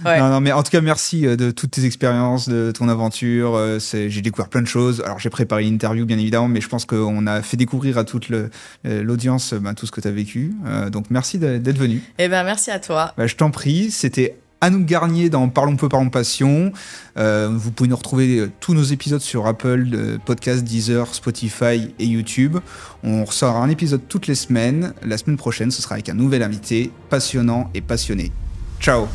Ouais. Non, mais en tout cas, merci de toutes tes expériences, de ton aventure. J'ai découvert plein de choses. Alors, j'ai préparé l'interview, bien évidemment, mais je pense qu'on a fait découvrir à toute l'audience tout ce que tu as vécu. Donc, merci d'être venu. Eh ben, merci à toi. Je t'en prie. C'était Anouk Garnier dans Parlons peu, parlons passion. Vous pouvez nous retrouver tous nos épisodes sur Apple Podcast, Deezer, Spotify et YouTube. On ressort un épisode toutes les semaines. La semaine prochaine, ce sera avec un nouvel invité passionnant et passionné. Ciao.